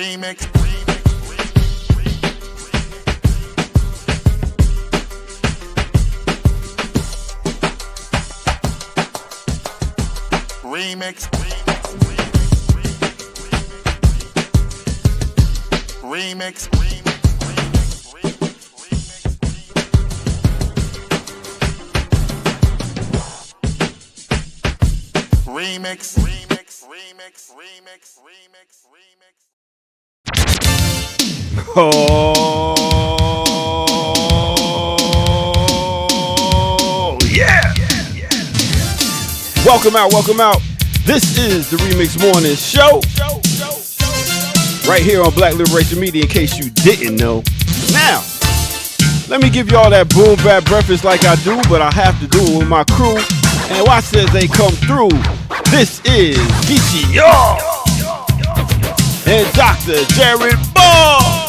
Remix. Remix. Remix. Remix. Oh, yeah. Welcome out. This is the Remix Morning Show. Right here on Black Liberation Media, in case you didn't know. Now, let me give you all that boom bap breakfast like I do, but I have to do it with my crew. And watch as they come through. This is Geechee and Dr. Jared Ball.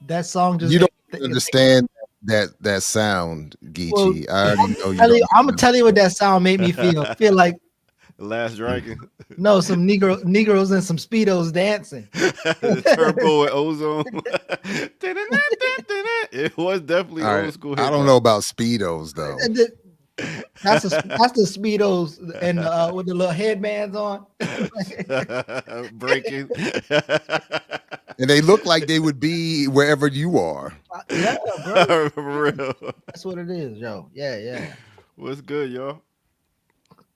That song just you don't understand that sound, Geechee. I already know you. I'm gonna tell you what that sound made me feel. Feel like Last Dragon. No, some negroes and some speedos dancing. The Turbo and Ozone. It was definitely old school. I don't know about speedos though. That's the speedos and with the little headbands on. Breaking. And they look like they would be wherever you are. Yeah, bro. For real. That's what it is, yo. Yeah. What's good, y'all?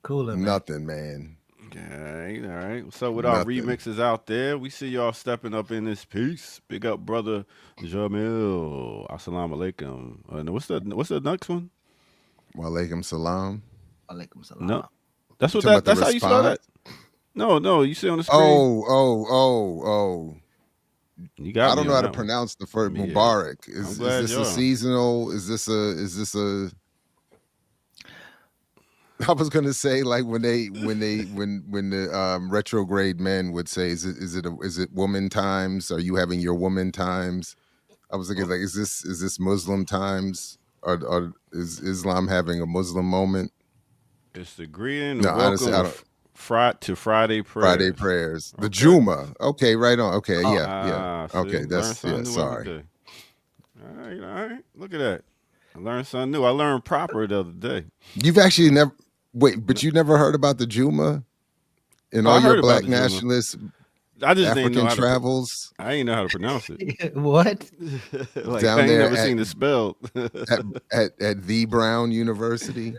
Cool. Nothing, man. All right. So with our remixes out there, we see y'all stepping up in this piece. Big up, brother Jamil. Assalamu alaikum. What's the next one? Walaikum salam. Walaikum salam. No, that's how you spell that. No, you see on the screen. Oh. You got. I don't know how to pronounce the first Mubarak. Is this a seasonal? Is this a? I was gonna say like when the retrograde men would say, is it woman times? Are you having your woman times? I was thinking like, is this Muslim times? Or is Islam having a Muslim moment? It's the greeting. No, honestly, I don't. Friday prayers. Friday prayers. The Juma. Okay, right on. Okay, yeah. See, okay, that's sorry. All right. Look at that. I learned something new. I learned proper the other day. You've actually never but you never heard about the Juma in all your black nationalist I just African didn't know travels? I didn't know how to pronounce it. What? Like, down I ain't there never seen it spelled. at the Brown University.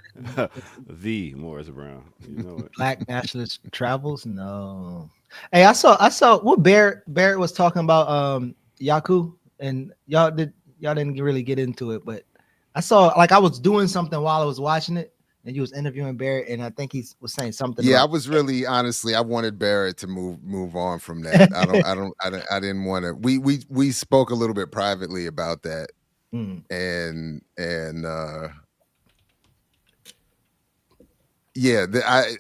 The Morris Brown. You know it. Black nationalist travels? No. Hey, I saw what Barrett was talking about Yaku, and y'all didn't really get into it, but I saw like I was doing something while I was watching it, and you was interviewing Barrett, and I think he was saying something. Yeah, I was really honestly, I wanted Barrett to move on from that. I didn't want to. We spoke a little bit privately about that, and yeah,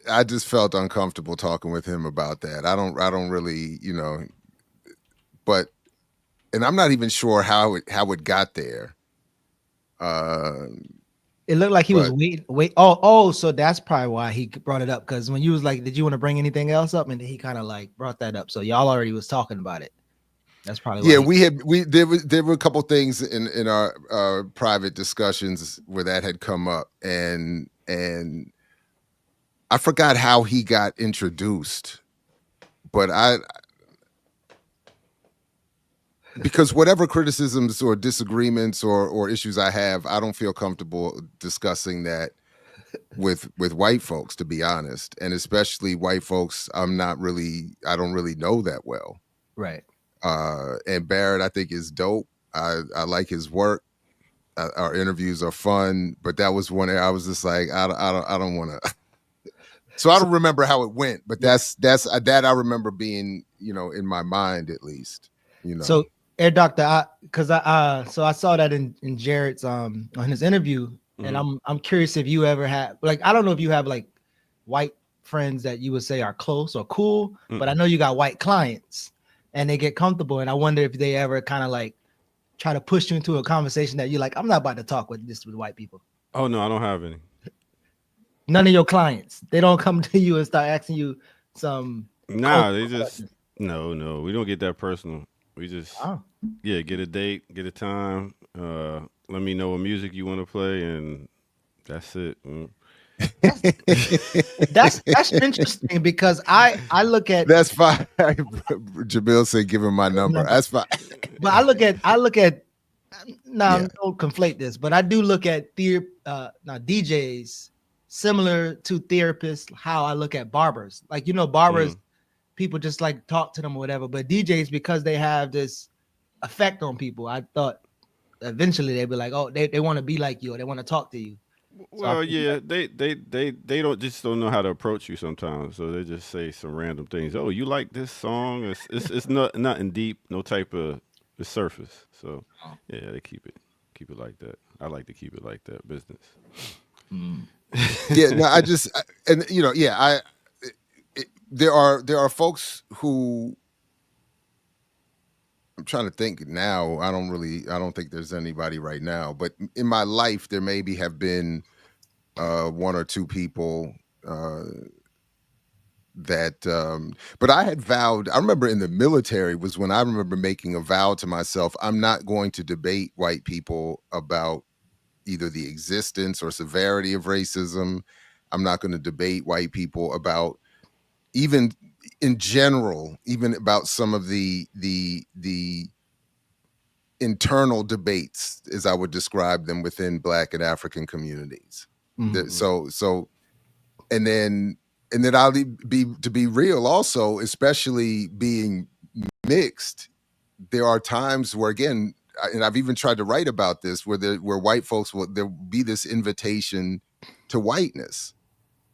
I just felt uncomfortable talking with him about that. I don't really, but, and I'm not even sure how it got there. It looked like he was wait. Oh, so that's probably why he brought it up. Because when you was like, "Did you want to bring anything else up?" and he kind of like brought that up. So y'all already was talking about it. That's probably why there were a couple things in our private discussions where that had come up, and I forgot how he got introduced, but because whatever criticisms or disagreements or issues I have, I don't feel comfortable discussing that with white folks, to be honest, and especially white folks I don't really know that well. Right. And Barrett, I think, is dope. I like his work. Our interviews are fun, but that was one I was just like, I don't want to. So I don't remember how it went, but that's that I remember being, in my mind at least. So Air Doctor, I saw that in Jared's on his interview, and I'm curious if you ever had, like, I don't know if you have like white friends that you would say are close or cool, but I know you got white clients and they get comfortable, and I wonder if they ever kind of like try to push you into a conversation that you're like, I'm not about to talk with white people. Oh no, I don't have any. None of your clients. They don't come to you and start asking you some. Nah, they just no. We don't get that personal. We just Oh. get a date, get a time. Let me know what music you want to play, and that's it. That's interesting because I look at That's fine. Jamil said, "Give him my number." That's fine. but I look at now don't conflate this, but I do look at now DJs similar to therapists. How I look at barbers, like barbers, people just like talk to them or whatever. But DJs, because they have this effect on people, I thought eventually they'd be like, oh, they want to be like you or they want to talk to you. Well, yeah, they don't know how to approach you sometimes, so they just say some random things. Oh, you like this song? It's nothing deep, no type of the surface. So yeah, they keep it like that. I like to keep it like that. Business. Yeah, no, there are folks who I'm trying to think now. I don't think there's anybody right now, but in my life, there maybe have been one or two people but I had vowed, I remember in the military was when I remember making a vow to myself, I'm not going to debate white people about either the existence or severity of racism. I'm not going to debate white people about even in general, even about some of the internal debates, as I would describe them within Black and African communities. So, and then I'll be real also, especially being mixed. There are times where, again, and I've even tried to write about this, where white folks there'll be this invitation to whiteness.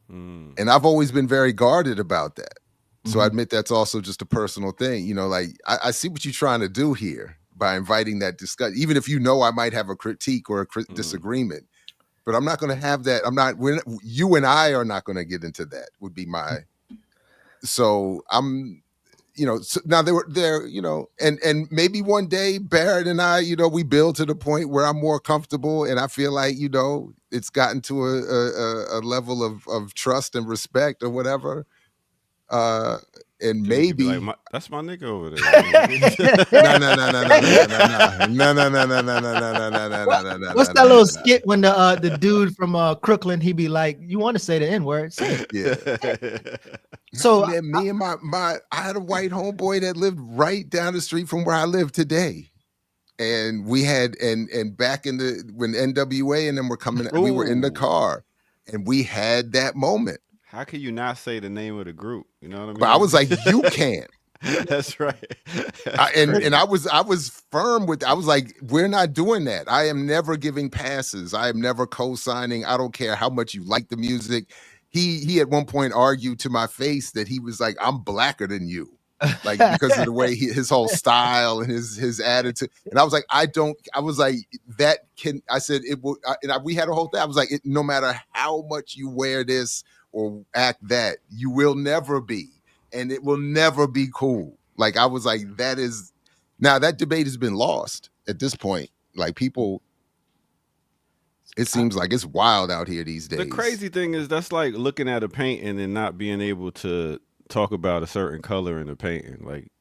And I've always been very guarded about that. So I admit that's also just a personal thing. Like I see what you're trying to do here by inviting that discussion, even if I might have a critique or a disagreement. But I'm not going to have that. You and I are not going to get into that, would be my. So I'm, so now they were there, and maybe one day Barrett and I, we build to the point where I'm more comfortable and I feel like, it's gotten to a level of trust and respect or whatever. And maybe like, that's my nigga over there. No. What's that little skit when the dude from Crooklyn, he be like, "You want to say the N-word? Say it." Yeah. So me and I had a white homeboy that lived right down the street from where I live today. And we had and back in when NWA and them were coming, we were in the car and we had that moment. How can you not say the name of the group? You know what I mean? But I was like, you can't. That's right. And I was firm with. I was like, we're not doing that. I am never giving passes. I am never co-signing. I don't care how much you like the music. He at one point argued to my face that he was like, I'm blacker than you, like because of the way his whole style and his attitude. And I was like, I was like, that can. I said it will. We had a whole thing. I was like, no matter how much you wear this or act that, you will never be. And it will never be cool. Like, I was like, now that debate has been lost at this point. Like, people, it seems like it's wild out here these days. The crazy thing is that's like looking at a painting and not being able to talk about a certain color in a painting. Like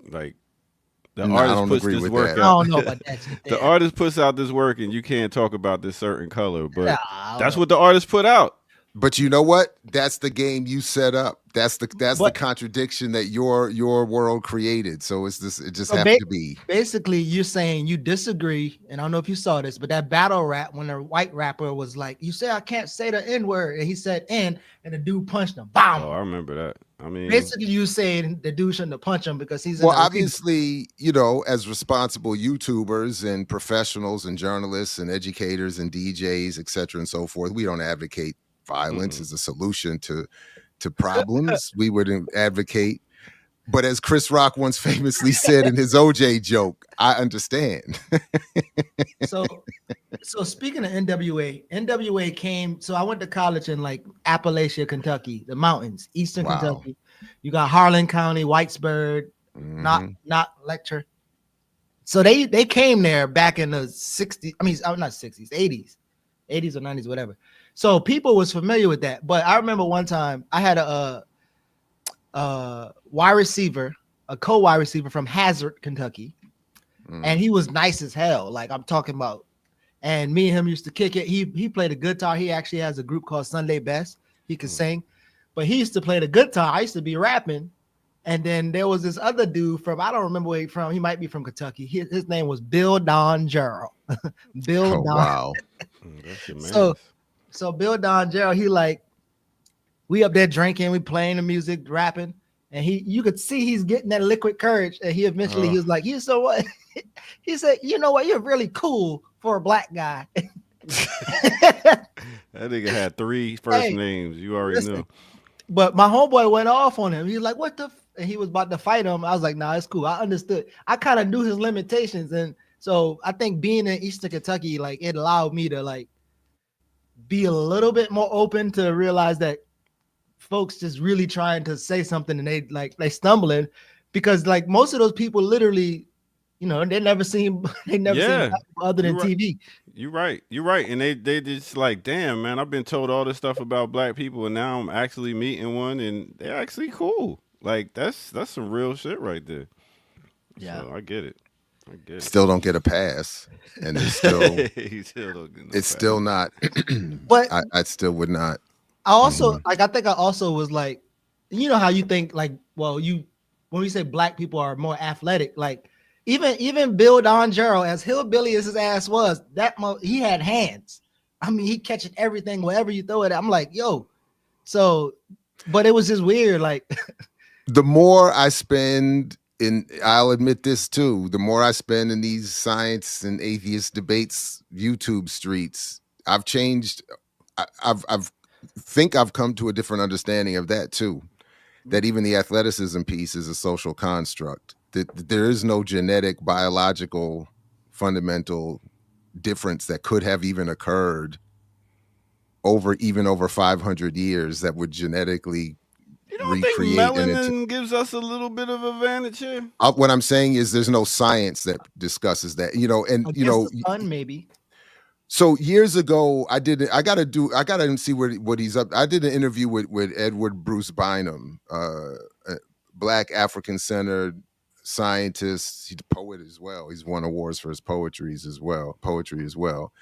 the artist puts this work out. I don't know about that. The artist puts out this work and you can't talk about this certain color, but that's what the artist put out. But you know what? That's the game you set up. That's the contradiction that your world created. So it just happened to be. Basically, you're saying you disagree, and I don't know if you saw this, but that battle rap when the white rapper was like, "You say I can't say the N-word," and he said "N," and the dude punched him. Bam! Oh, I remember that. I mean, basically, you saying the dude shouldn't have punched him because he's obviously, as responsible YouTubers and professionals and journalists and educators and DJs, et cetera, and so forth, we don't advocate violence as a solution to problems. We wouldn't advocate. But as Chris Rock once famously said in his OJ joke, I understand. So speaking of NWA came. So I went to college in like Appalachia, Kentucky, the mountains, Eastern Kentucky. You got Harlan County, Whitesburg, not Lecture. So they came there back in the 60s. I mean, not 60s, 80s. 80s or 90s, whatever. So people was familiar with that. But I remember one time I had a wide receiver, a co-wide receiver from Hazard, Kentucky, and he was nice as hell. Like I'm talking about. And me and him used to kick it. He played a guitar. He actually has a group called Sunday Best. He could sing, but he used to play the guitar. I used to be rapping. And then there was this other dude from, I don't remember where he's from. He might be from Kentucky. His name was Bill Don Gerald. Bill Oh, Don. wow. That's your man. So Bill Don Gerald, he like, we up there drinking, we playing the music, rapping. And you could see he's getting that liquid courage. And he eventually, he was like, you so what? He said, you know what? You're really cool for a black guy. That nigga had 3 first names. You already knew. But my homeboy went off on him. He was like, what the? And he was about to fight him. I was like, nah, it's cool. I understood. I kind of knew his limitations. And so I think being in Eastern Kentucky, like it allowed me to like be a little bit more open to realize that folks just really trying to say something and they stumbling because like most of those people literally, you know, they never seen seen other than TV. You're right. And they just like, damn, man, I've been told all this stuff about black people and now I'm actually meeting one and they're actually cool. Like that's some real shit right there. Yeah. So I get it. Still don't get a pass. And it's still it's still not but I still would not. I also I think I also was like, you know how you think like, well, when we say black people are more athletic, like even Bill Don Gerald, as hillbilly as his ass was, he had hands. I mean, he catching everything wherever you throw it. I'm like, yo. So, but it was just weird. Like, the more I spend I'll admit this too. The more I spend in these science and atheist debates, YouTube streets, I've changed. I've come to a different understanding of that too. That even the athleticism piece is a social construct. That there is no genetic, biological, fundamental difference that could have even occurred over 500 years that would genetically you don't think melanin gives us a little bit of advantage here? What I'm saying is there's no science that discusses that, you know, and you know, the sun maybe. So years ago, I gotta see what he's up. I did an interview with Edward Bruce Bynum, a Black African-centered scientist. He's a poet as well. He's won awards for his poetry as well.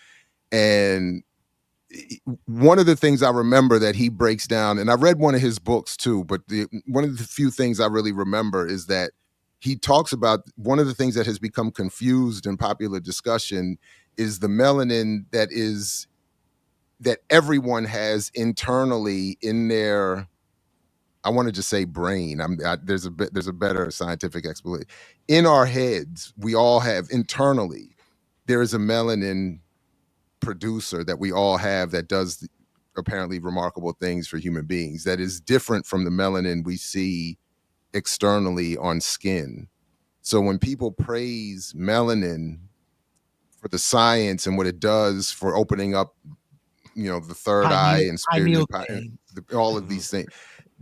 And one of the things I remember that he breaks down, and I read one of his books too, but one of the few things I really remember is that he talks about one of the things that has become confused in popular discussion is the melanin that everyone has internally in their, I want to just say brain. There's a better scientific explanation. In our heads, we all have internally, there is a melanin producer that we all have that does apparently remarkable things for human beings that is different from the melanin we see externally on skin. So when people praise melanin for the science and what it does for opening up, you know, the third eye and spirit, all of these things,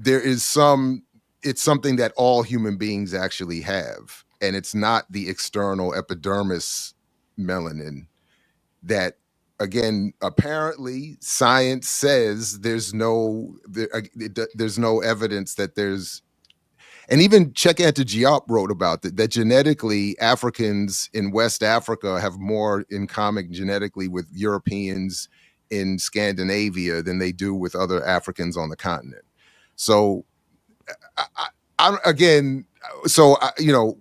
it's something that all human beings actually have. And it's not the external epidermis melanin that, again, apparently science says there's no evidence that there's. And even Chekanta Diop wrote about that genetically Africans in West Africa have more in common genetically with Europeans in Scandinavia than they do with other Africans on the continent. So, you know,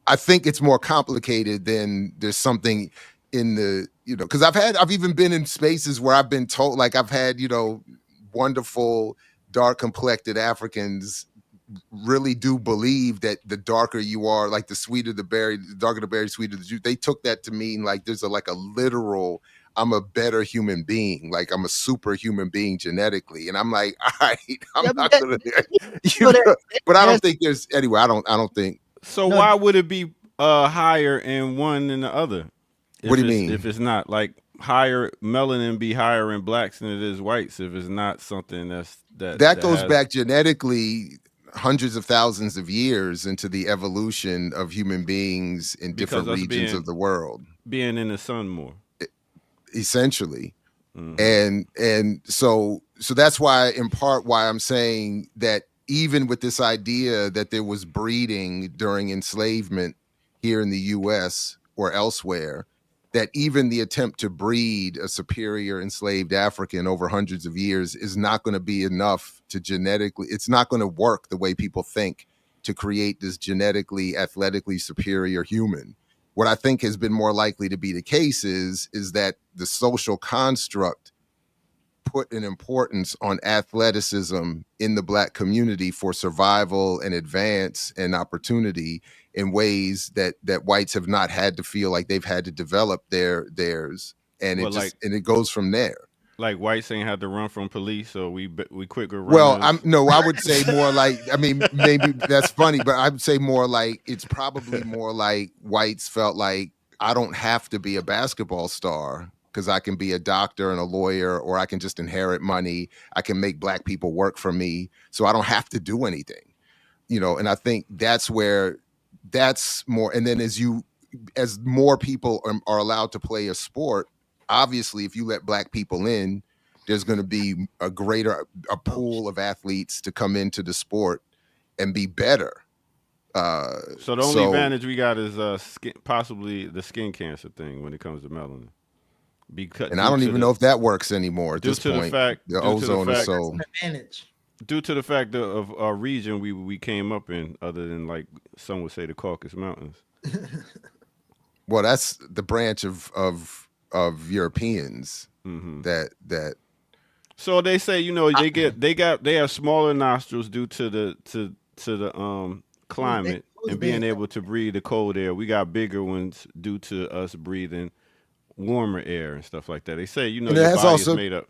I think it's more complicated than there's something in the, you know, because I've even been in spaces where I've been told, like I've had, you know, wonderful dark complected Africans really do believe that the darker you are, like the sweeter the berry, the darker the berry, sweeter the juice. They took that to mean like there's a literal, I'm a better human being, like I'm a superhuman being genetically. And I'm like, all right, I'm not gonna but I don't think there's anyway, I don't think. So why would it be higher in one than the other? What do you mean? If it's not like higher melanin be higher in blacks than it is whites, if it's not something that goes back genetically hundreds of thousands of years into the evolution of human beings in different regions of the world. Being in the sun more. essentially. Mhm. And so that's why, in part, why I'm saying that even with this idea that there was breeding during enslavement here in the US or elsewhere, that even the attempt to breed a superior enslaved African over hundreds of years is not going to be enough to genetically, it's not going to work the way people think to create this genetically, athletically superior human. What I think has been more likely to be the case is that the social construct put an importance on athleticism in the Black community for survival and advance and opportunity in ways that whites have not had to feel like they've had to develop theirs, and Well, it goes from there. like whites ain't had to run from police, so we quicker Well, runners. I would say more like, I mean, maybe that's funny, but I would say more like, it's probably more like whites felt like, I don't have to be a basketball star because I can be a doctor and a lawyer, or I can just inherit money. I can make Black people work for me, so I don't have to do anything, and I think that's where that's more. And then as more people are allowed to play a sport, obviously, if you let Black people in, there's going to be a pool of athletes to come into the sport and be better. So the only advantage we got is possibly the skin cancer thing when it comes to melanin. And I don't even know if that works anymore at this point. The ozone is so advantage. Due to the fact of our region we came up in, other than like some would say the Caucasus Mountains. Well, that's the branch of Europeans that. So they say they have smaller nostrils due to the climate and being able to breathe the cold air. We got bigger ones due to us breathing warmer air and stuff like that. They say your body is made up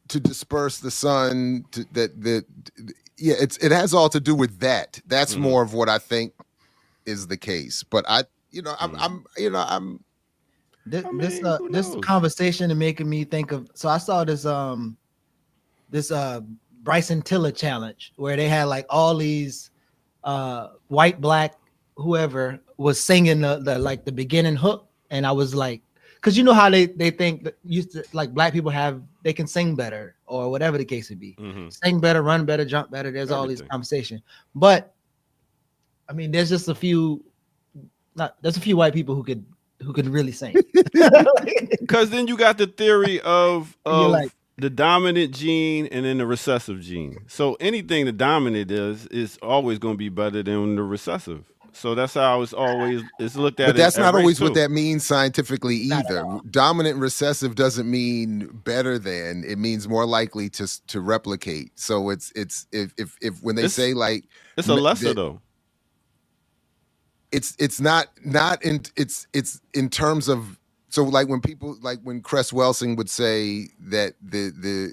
to disperse the sun. It has all to do with that. That's more of what I think is the case. But this conversation is making me think of. So I saw this Bryson Tiller challenge where they had like all these white, Black, whoever was singing the beginning hook, and I was like, because you know how they think that used to, like, Black people they can sing better or whatever the case would be, sing better, run better, jump better. There's all these conversations, but I mean, there's a few white people who could really sing. Because then you got the theory of like, the dominant gene and then the recessive gene. So anything the dominant is always going to be better than the recessive. So that's how it's looked at. But that's not always what that means scientifically either. Dominant and recessive doesn't mean better than. It means more likely to replicate. So it's if when they say like it's a lesser though. It's not in terms of, so like when people, like when Cress Welsing would say that the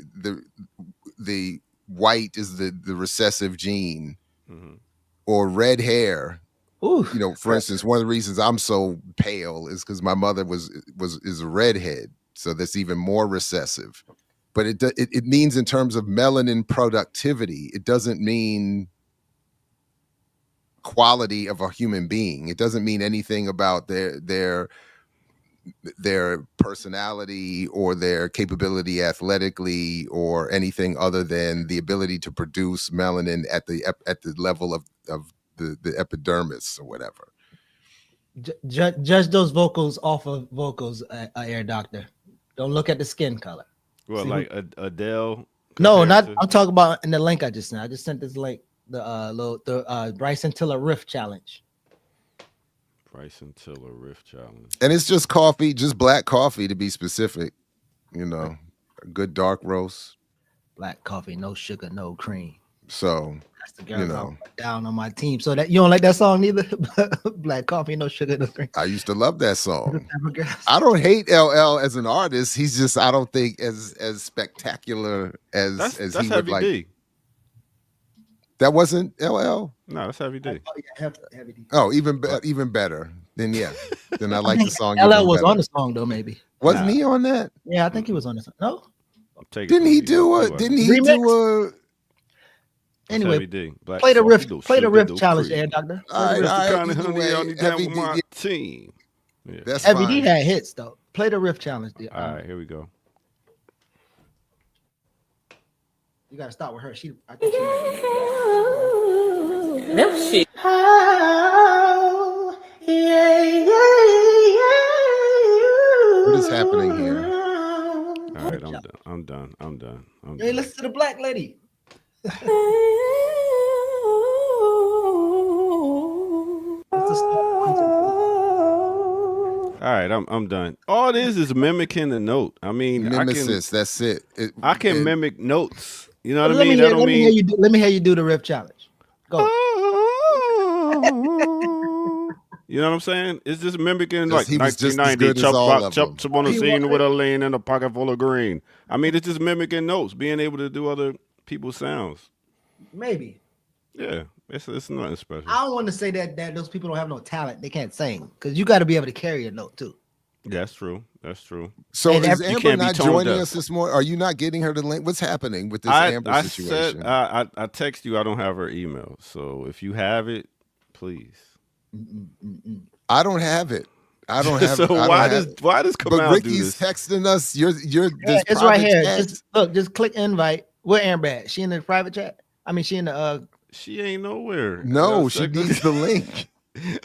white is the recessive gene, or red hair. Ooh, for instance, one of the reasons I'm so pale is because my mother is a redhead, so that's even more recessive. But it means in terms of melanin productivity. It doesn't mean quality of a human being. It doesn't mean anything about their personality or their capability athletically or anything other than the ability to produce melanin at the level of the epidermis or whatever. Judge those vocals off of vocals, Air Doctor. Don't look at the skin color. Well, see, like Adele. No, not. I'm talking about in the link I just sent. I just sent this link. The Bryson Tiller Riff Challenge. Bryson Tiller Riff Challenge. And it's just coffee, just black coffee to be specific. A good dark roast. Black coffee, no sugar, no cream. So that's the girl down on my team. So that you don't like that song neither? Black coffee, no sugar, no cream. I used to love that song. I don't hate LL as an artist. He's just, I don't think as spectacular as that's he would Heavy like. D. That wasn't LL? No, that's Heavy D. Oh, yeah, Heavy D. Oh, even better. Then yeah. Then I like the song. LL was on the song though, maybe. Wasn't he on that? Yeah, I think he was on the song. No? Didn't he do a Anyway, Black play the riff. Soul, Play the Sugar, riff no challenge, cream. Air Doctor. All right, Kind of either honey way, on the down Heavy with my D, team. Yeah. that's Heavy fine. D had hits though. Play the riff challenge. All right, here we go. You gotta start with her. I think she might be. Them shit. What is happening here? All right, I'm done. Hey, listen to the black lady. All right, I'm done. All this is mimicking the note. I mean, Mimesis, that's it. I can mimic notes. You know what I Let mean? me let me hear you do the riff challenge. Go. You know what I'm saying? It's just mimicking Just- like he was just as 1990. good as all of them. Chop on a He scene was- with a lane and a pocket full of green. I mean, it's just mimicking notes, being able to do other people's sounds. Maybe. Yeah, it's nothing special. I don't want to say that those people don't have no talent. They can't sing because you got to be able to carry a note too. Yeah, that's true. That's true. So And is you Amber can't be not toned joining up. us this morning? Are you not getting her the link? What's happening with this I Amber situation? said I text you. I don't have her email, so if you have it, please. I don't have it. I don't have So it. I why don't does have- Kamal But do Ricky's this? texting us. You're Yeah, this it's right private here. text. Just click invite. Where Amber at? She in the private chat? I mean, she in the She ain't nowhere. No, You she know what I'm needs the link.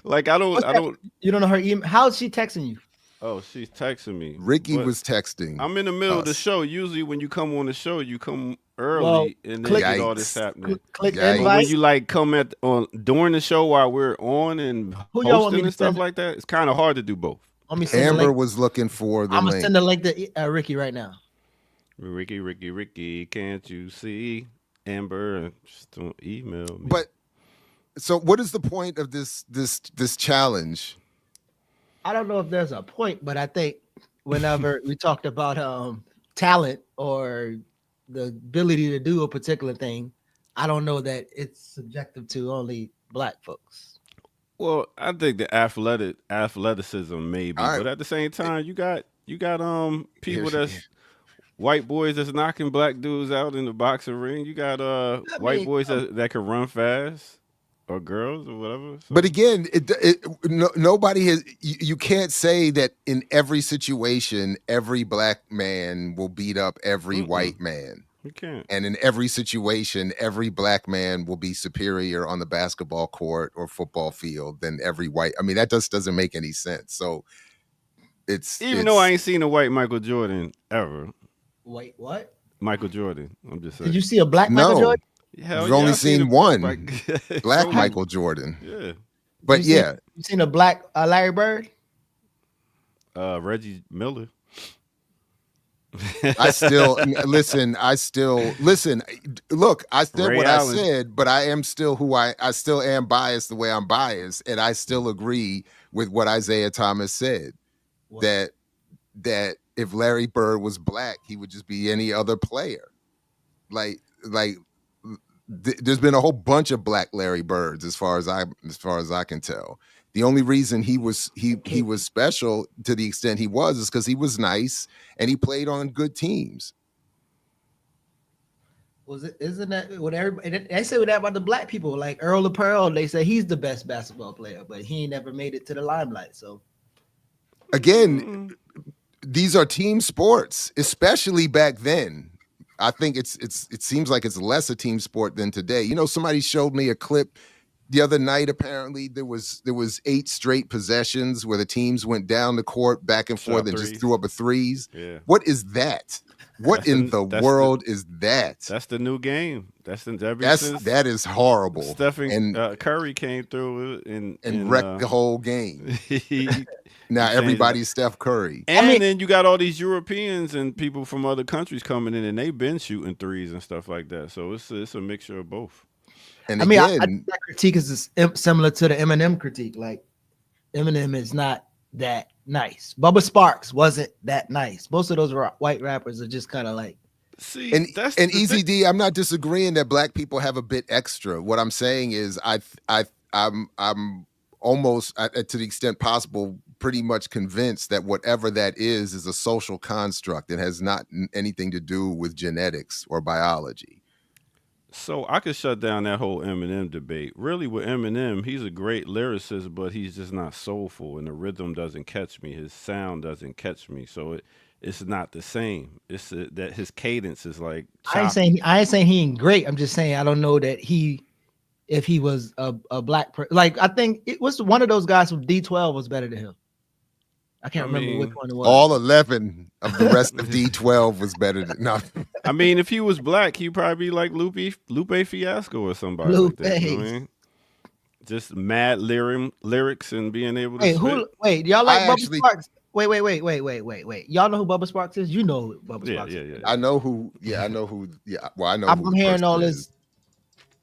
Like I don't. you don't know her email. How is she texting you? Oh, she's texting me. Ricky But was texting. I'm in the middle of the us. show. Usually, when you come on the show, you come early, Well, and then click- get all this happening. Click Yikes. But invite. when you like come during the show while we're on and Who y'all want me hosting to and stuff send? like that, it's kind of hard to do both. Let me send the Amber link. was looking for the I'm gonna link. send the link to Ricky right now. Ricky, can't you see? Amber, just don't email me. But so, what is the point of this challenge? I don't know if there's a point, but I think whenever we talked about talent or the ability to do a particular thing, I don't know that it's subjective to only black folks. Well, I think the athleticism maybe, All right. but at the same time, you got people Here- that's white boys that's knocking black dudes out in the boxing ring. You got white mean, boys that can run fast, or girls or whatever. So, But again, nobody has. You can't say that in every situation, every black man will beat up every white man. you can't. And in every situation, every black man will be superior on the basketball court or football field than every white. I mean, that just doesn't make any sense. So Even though I ain't seen a white Michael Jordan ever. Wait, what? Michael Jordan. I'm just saying. Did you see a black Michael No. Jordan? Hell You've yeah, only I seen seen a one. black black So- Michael Jordan. Yeah. But You yeah, seen a black Larry Bird? Reggie Miller. I still listen. Look, I said Ray what Allen. I said, but I am still who I still am biased the way I'm biased, and I still agree with what Isaiah Thomas said. What? That if Larry Bird was black, he would just be any other player. There's been a whole bunch of black Larry Birds as far as I can tell. The only reason he was special to the extent he was is because he was nice and he played on good teams. Isn't that what everybody they say that about the black people? Like Earl of Pearl, they say he's the best basketball player, but he ain't never made it to the limelight. So Again, these are team sports, especially back then. I think it seems like it's less a team sport than today. You know, somebody showed me a clip the other night. Apparently, there was 8 straight possessions where the teams went down the court back and forth and just threes. threw up a threes. Yeah. What is that? What That's in the- the that's world is that? That's the new game. That's since That is horrible. Stephen and Curry came through and wrecked the whole game. he- Now changed everybody's Steph Curry. and then you got all these Europeans and people from other countries coming in, and they've been shooting threes and stuff like that. So it's a mixture of both. And I mean, I again, think that critique is similar to the Eminem critique. Like Eminem is not that nice. Bubba Sparks wasn't that nice. Most of those white rappers are just kind of like. See, and that's and the Easy thing. D, I'm not disagreeing that black people have a bit extra. What I'm saying is I'm almost to the extent possible pretty much convinced that whatever that is a social construct. It has not anything to do with genetics or biology. So I could shut down that whole Eminem debate. Really, with Eminem, he's a great lyricist, but he's just not soulful, and the rhythm doesn't catch me. His sound doesn't catch me, so it's not the same. It's that his cadence is like choppy. I ain't saying he ain't great. I'm just saying I don't know that if he was a black person. Like I think it was one of those guys from D12 was better than him. I can't remember which one it was. All 11 of the rest of D12 was better than no. I mean, if he was black, he'd probably be like Lupe Fiasco or somebody like that. You know what I mean? Just mad lyrics and being able to. Wait, y'all like I Bubba actually- Sparks? Wait. Y'all know who Bubba Sparks is? You know who Bubba Sparks is. Yeah. I know who. Yeah, I know who. Yeah, well, I know. I'm who the hearing person all is. this.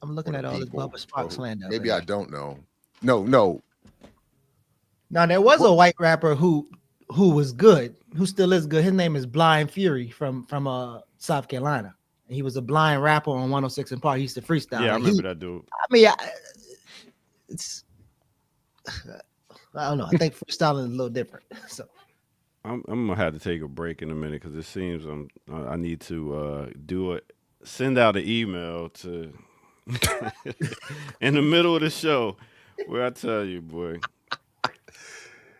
I'm looking at all this People. Bubba Sparks slander. Maybe I don't know. No. Now there was a white rapper who was good, who still is good. His name is Blind Fury from South Carolina. And he was a blind rapper on 106 and Park. He used to freestyle. Yeah, I Like, remember that dude. I mean, it's I don't know. I think freestyling is a little different. So I'm gonna have to take a break in a minute because it seems I need to do it. Send out an email to in the middle of the show where I tell you, boy,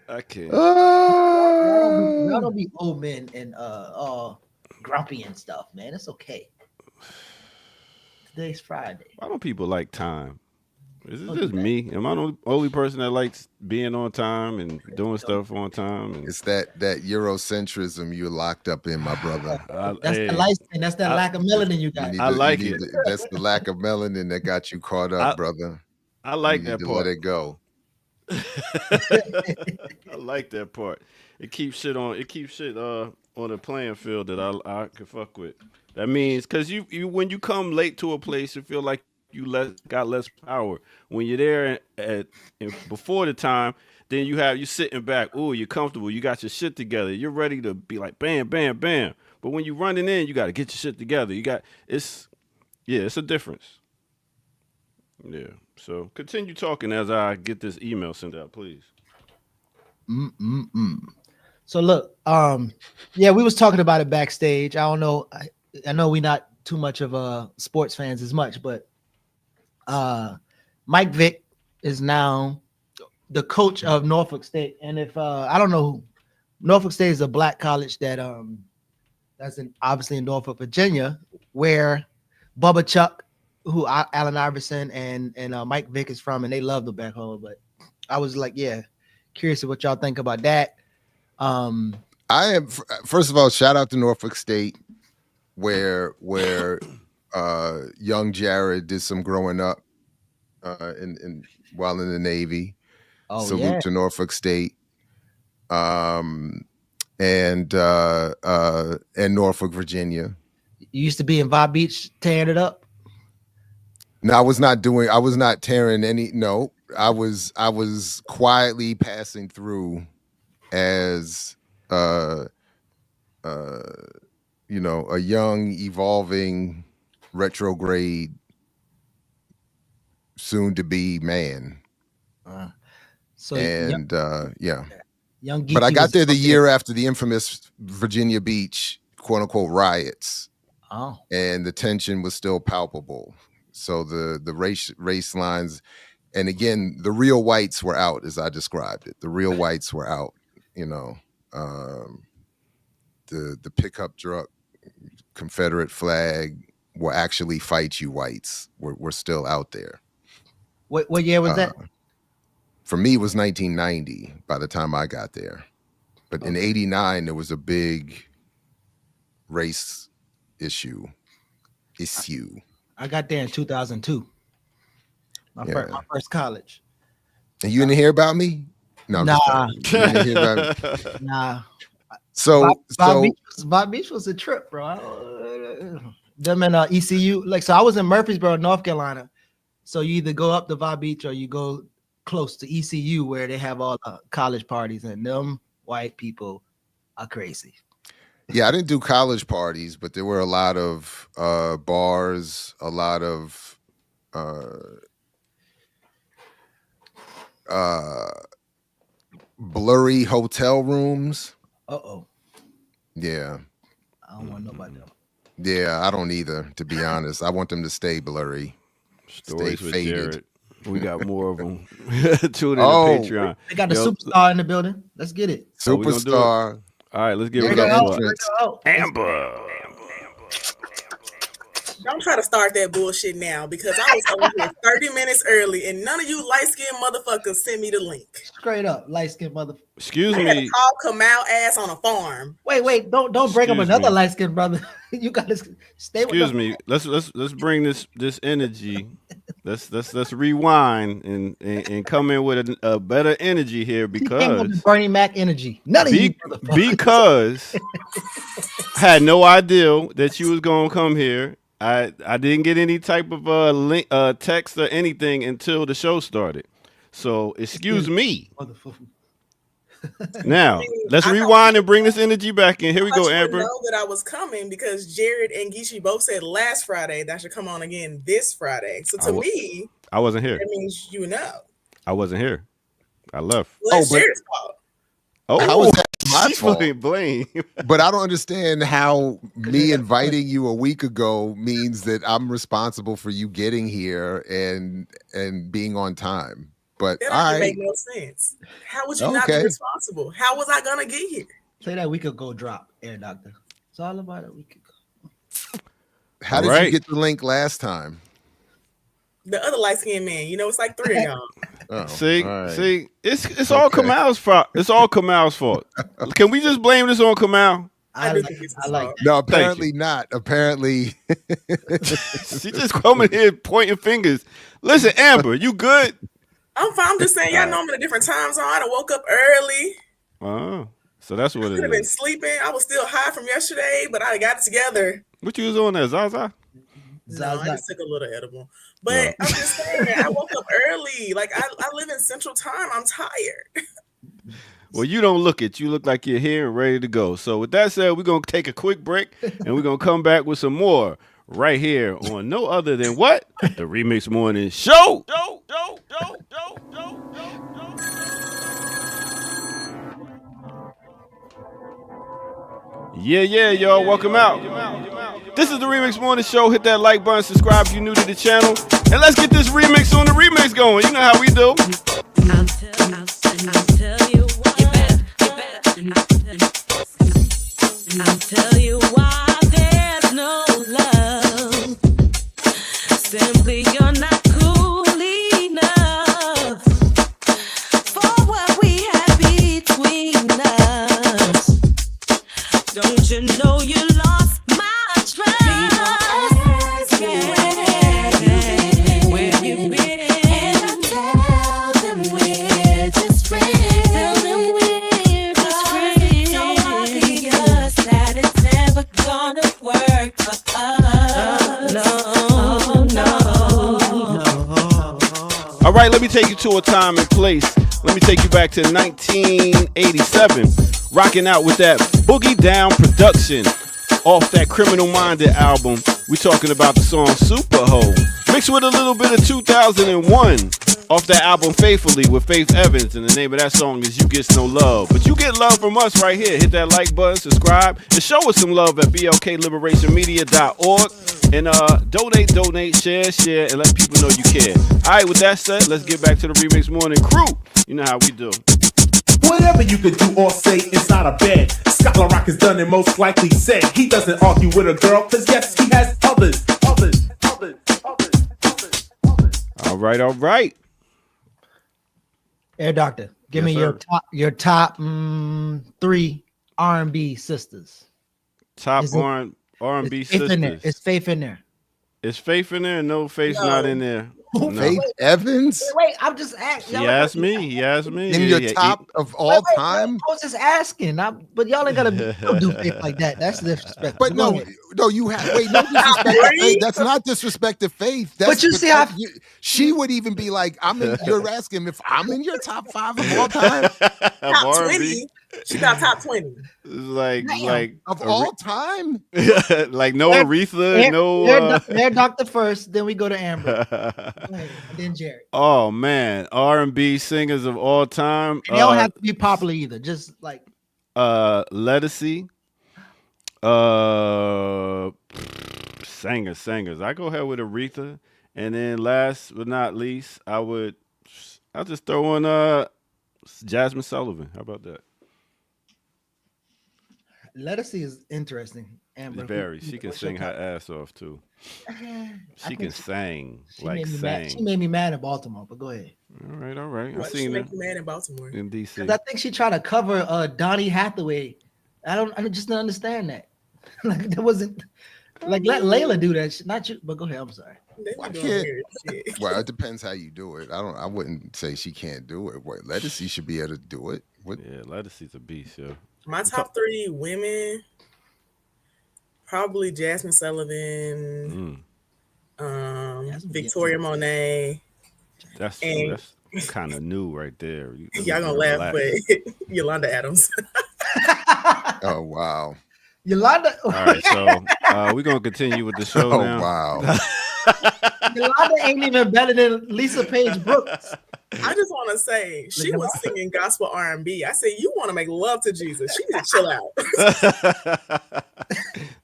I can't. y'all don't be old men and all grumpy and stuff, man. It's okay. Today's Friday. Why don't people like time? Is it just me? Am I the only person that likes being on time and doing stuff on time? And It's that Eurocentrism you're locked up in, my brother. That's the license. That's that lack of melanin you got. I like it. That's the lack of melanin that got you caught up, brother. I like You that need to part. let it go. I like that part. It keeps shit on the playing field that I can fuck with. That means because you when you come late to a place, you feel like you got less power. When you're there at before the time, then you sitting back. Ooh, you're comfortable. You got your shit together. You're ready to be like bam, bam, bam. But when you running in, you got to get your shit together. It's a difference. Yeah. So continue talking as I get this email sent out, please. So look, yeah, we was talking about it backstage. I don't know. I know we're not too much of sports fans as much, but Mike Vick is now the coach of Norfolk State. And if I don't know, Norfolk State is a black college that that's obviously in Norfolk, Virginia, where Bubba Chuck, who Allen Iverson and Mike Vick is from, and they love the back home. But I was like, yeah, curious of what y'all think about that. I am first of all, shout out to Norfolk State, where young Jared did some growing up while in the Navy. Oh, Salute yeah. to Norfolk State. And Norfolk, Virginia. You used to be in Vibe Beach tearing it up. No, I was not tearing any. No, I was quietly passing through as a young, evolving, retrograde, soon to be man. So yeah. young But I Geechee got was there the up year after the infamous Virginia Beach quote unquote riots. Oh, And the tension was still palpable. So the race lines, and again, the real whites were out, as I described it. The real whites were out. The pickup truck, Confederate flag will actually fight you whites. We're still out there. what year was that? For me, it was 1990 by the time I got there. But in 89, there was a big race issue. I got there in 2002. My first college. And you didn't hear about me? No, I'm just kidding. You didn't hear about me? Nah. So Vibe Beach was a trip, bro. Them in ECU. Like, so I was in Murfreesboro, North Carolina. So you either go up to Vibe Beach or you go close to ECU where they have all the college parties, and them white people are crazy. yeah, I didn't do college parties, but there were a lot of bars, a lot of blurry hotel rooms. Uh-oh. Yeah. I don't want to know about them. Yeah, I don't either, to be honest. I want them to stay blurry. Stories Stay with faded. Jared. We got more of them. Tune in Oh. to Patreon. They got the Yo, superstar in the building. Let's get it. Oh, we gonna do it? Superstar. All right, let's give Big it up up to for Prince. Amber. Don't try to start that bullshit now because I was over here 30 minutes early and none of you light-skinned motherfuckers sent me the link. Straight up, light skinned mother. Excuse I had to me. call Kamal ass on a farm. Wait, don't bring up Excuse another me. light skinned brother. You gotta stay with Excuse them. me. Let's bring this energy. Let's rewind and come in with a better energy here He came with because the Bernie Mac energy. None of you motherfuckers. because I had no idea that you was gonna come here. I didn't get any type of link, text or anything until the show started. So excuse me. Motherfucker. Now let's rewind and bring this energy back in. Here we I go, thought you would Amber. know that I was coming because Jared and Geechee both said last Friday that I should come on again this Friday. So to me, I wasn't here. that means you know. I wasn't here. I left. Well, it's but- Jared's fault. How was Oh, that my she fault? fucking blame. But I don't understand how me inviting you a week ago means that I'm responsible for you getting here and being on time. But That all doesn't right, make no sense. How would you not be Okay. responsible? How was I gonna get here? Play that week ago drop, Air Doctor. It's all about a week ago. how did All right. you get the link last time? The other light skinned man, you know, it's like 3 of y'all. Oh, See, all right. see, it's all Okay. Kamal's fault. It's all Kamal's fault. Can we just blame this on Kamal? I do think it's I like his No, Thank you. apparently not. Apparently, She just coming here pointing fingers. Listen, Amber, you good? I'm fine. I'm just saying, y'all know I'm in a different time zone. I done woke up early. Oh, so that's what Could it have been is. sleeping. I was still high from yesterday, but I got it together. What you was on there, Zaza? No, I Zaza. just took a little edible. But Yeah. I'm just saying, I woke up early. Like I live in Central Time. I'm tired. Well, you don't look it. You look like you're here and ready to go. So with that said, we're gonna take a quick break and we're gonna come back with some more right here on no other than what? The Remix Morning Show. Yeah, y'all. Welcome out. This is the Remix Morning Show. Hit that like button, subscribe if you're new to the channel, and let's get this remix on the remix going. You know how we do. I'll tell you why. I'll tell you why there's no love. Simply you're not cool enough for what we have between us. Don't you know you lost my trust? Where you been? And I tell them we're just friends. Tell them we're just friends. So obvious that it's never gonna work for us. No. All right, let me take you to a time and place. Let me take you back to 1987, rocking out with that Boogie Down production off that Criminal Minded album. We talking about the song Super Ho, mixed with a little bit of 2001 off that album Faithfully with Faith Evans, and the name of that song is You Get No Love. But you get love from us right here. Hit that like button, subscribe, and show us some love at blkliberationmedia.org. And donate, share, and let people know you care. All right, with that said, let's get back to the Remix Morning crew. You know how we do. Whatever you could do or say inside a bed, Scholar Rock has done and most likely said he doesn't argue with a girl, cause yes, he has others. All right. Air Doctor, give Yes, me sir. your top 3 R&B sisters. Top Is it- R&B It's Faith in there. sisters. It's Faith in there. Is Faith in there? No, Faith's No. not in there. No. Faith Evans Wait, I'm just asking. He asked me. in your top of all time. I was just asking. But y'all ain't gotta don't do Faith like that. That's disrespectful. But Go no, ahead. you have wait. No disrespect to Faith. That's not disrespect to Faith. That's But you see how- she would even be like, You're asking if I'm in your top 5 of all time Top R&B. 20. She got top 20. It's like of all time. like no Aretha, no. Air Doctor first, then we go to Amber, Go ahead, and then Jared. Oh man, R&B singers of all time. And they don't have to be popular either. Just like Lettucey. Singers. I go ahead with Aretha, and then last but not least, I'll just throw in Jasmine Sullivan. How about that? Lettucey is interesting. Amber, Very. She can what's your sing her top- ass off too. I She think can sing She like made me mad. She sing. made me mad in Baltimore, but go ahead. All right. Why I've did she seen make her you mad in Baltimore? in DC. Because I think she tried to cover Donnie Hathaway. I just don't understand that. Like that wasn't like let Layla do that. Shit, not you, but go ahead. I'm sorry. They Why be doing can't- weird shit. Well, it depends how you do it. I wouldn't say she can't do it. What Lettucey should be able to do it. What Yeah, Lettucey's a beast, yo. My top 3 women, probably Jasmine Sullivan, Victoria Monet. That's And- kind of new right there. Y'all gonna laugh, but Yolanda Adams. oh wow. Yolanda, All right, so we're gonna continue with the show Oh now. wow. Yolanda ain't even better than Lisa Page Brooks. I just want to say she was singing gospel R&B. I said, you want to make love to Jesus. She need to chill out.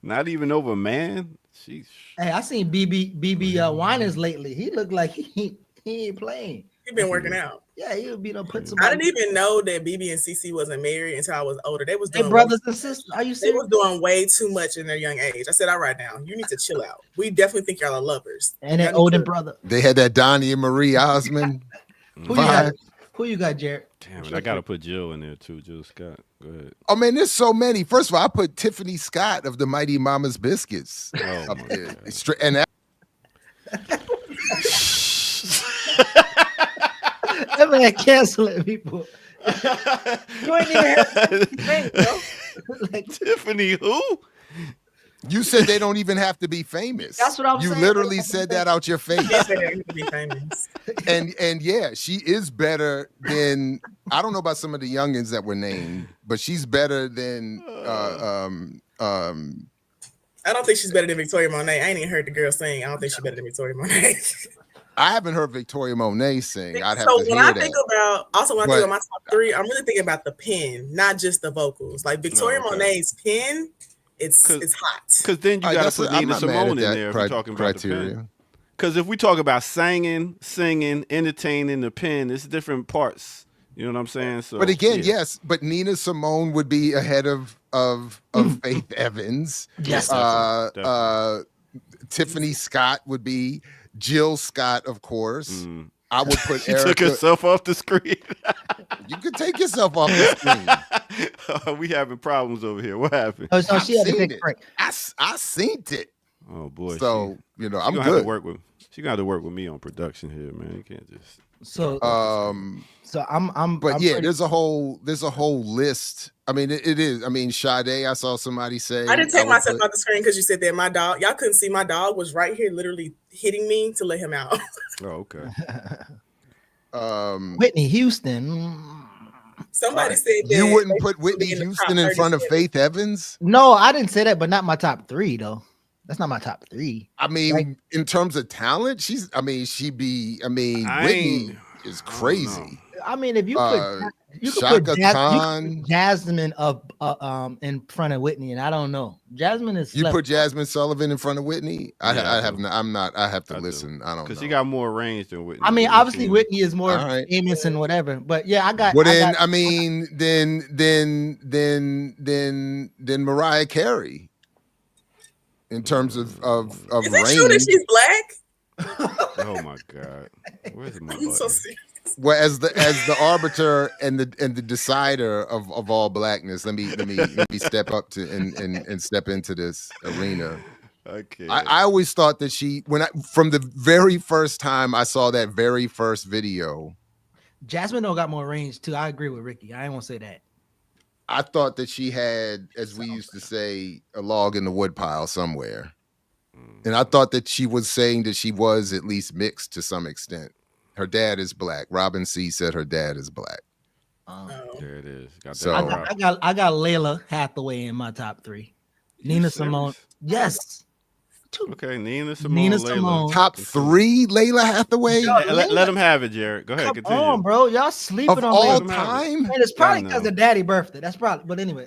Not even over man. She's Hey, I seen BB Winans lately. He looked like he ain't playing. He been working out. Yeah, he would be done put some. I didn't even know that BB and CC wasn't married until I was older. They was They doing brothers and sisters. Are you They serious? was doing way too much in their young age. I said, all right now, you need to chill out. We definitely think y'all are lovers. And that Y'all need older to- brother. They had that Donnie and Marie Osmond. Who you got? vibe. Who you got, Jared? damn it. I gotta put Jill in there too. Jill Scott. Go ahead. Oh man, there's so many. First of all, I put Tiffany Scott of the Mighty Mama's Biscuits Oh up my there. God. Straight and that, That man canceling people. You ain't even have to think, bro. Like, Tiffany who? you said they don't even have to be famous. That's what I'm You saying. literally said that out your face. Yes, they need to be famous. and yeah, she is better than I don't know about some of the youngins that were named, but she's better than I don't think she's better than Victoria Monet. I ain't even heard the girl sing. I don't think she's better than Victoria Monet. I haven't heard Victoria Monet sing. I'd have So to when hear I that. think about, also when I think But- about my top 3, I'm really thinking about the pen, not just the vocals. Like Victoria okay. Monet's pen, it's 'Cause- hot. Because then you I gotta guess put I'm Nina not mad Simone at in that there if you're talking about the criteria. pen. Because if we talk about singing, entertaining, the pen, it's different parts. You know what I'm saying? So, But again, yeah. yes, but Nina Simone would be ahead of Faith Evans. Yes. Definitely. Tiffany Scott would be Jill Scott, of course. Mm. I would put She took Erica. herself off the screen. You could take yourself off the screen. We having problems over here. What happened? oh, so I've she had to seen take a it. break. I seen it. Oh boy. So you know, she I'm gonna have to good. work with. She gonna have to work with me on production here, man. You can't just. So, so But I'm yeah, pretty- there's a whole list. I mean, it is. I mean, Sade, I saw somebody say. I didn't take would myself put- off the screen because you said that my dog, y'all couldn't see my dog was right here literally hitting me to let him out. Oh, okay. Whitney Houston. Somebody said that You wouldn't they put should Whitney be in the Houston top in front of 37. Faith Evans. No, I didn't say that, but not my top 3 though. That's not my top 3. I mean, Right. in terms of talent, she's. I mean, Whitney I is don't crazy. I mean, if you Uh, could, you could Shaka put you Khan. could put Jasmine up in front of Whitney, and I don't know. Jasmine is You put Jasmine Sullivan in front of Whitney. Yeah, I I have. do. I'm not. I have to I do. listen. I don't know. Because she got more range than Whitney. I mean, Whitney obviously can- Whitney is more All right. famous and whatever, but yeah, I got. Well, I then got- I mean, then Mariah Carey. In terms of Is it true that range, she's black? Oh my God. Where's my I'm so button? serious. well, as the arbiter and the decider of all blackness, let me step up to and step into this arena. Okay. I always thought that from the very first time I saw that very first video, Jasmine don't got more range too. I agree with Ricky. I ain't gonna say that. I thought that she had, as we used to say, a log in the woodpile somewhere. And I thought that she was saying that she was at least mixed to some extent. Her dad is black. Robin C said her dad is black. Oh. There it is. Got that So- right. I got Layla Hathaway in my top 3. Nina Simone. Yes. Okay, Nina Simone. Nina Layla. Simone. Top 3, Layla Hathaway Let him have it, Jared. Go ahead. Come Continue. on, bro. Y'all sleeping of on all Layla. time. And it's probably I know. because of daddy birthday. That's probably, but anyway,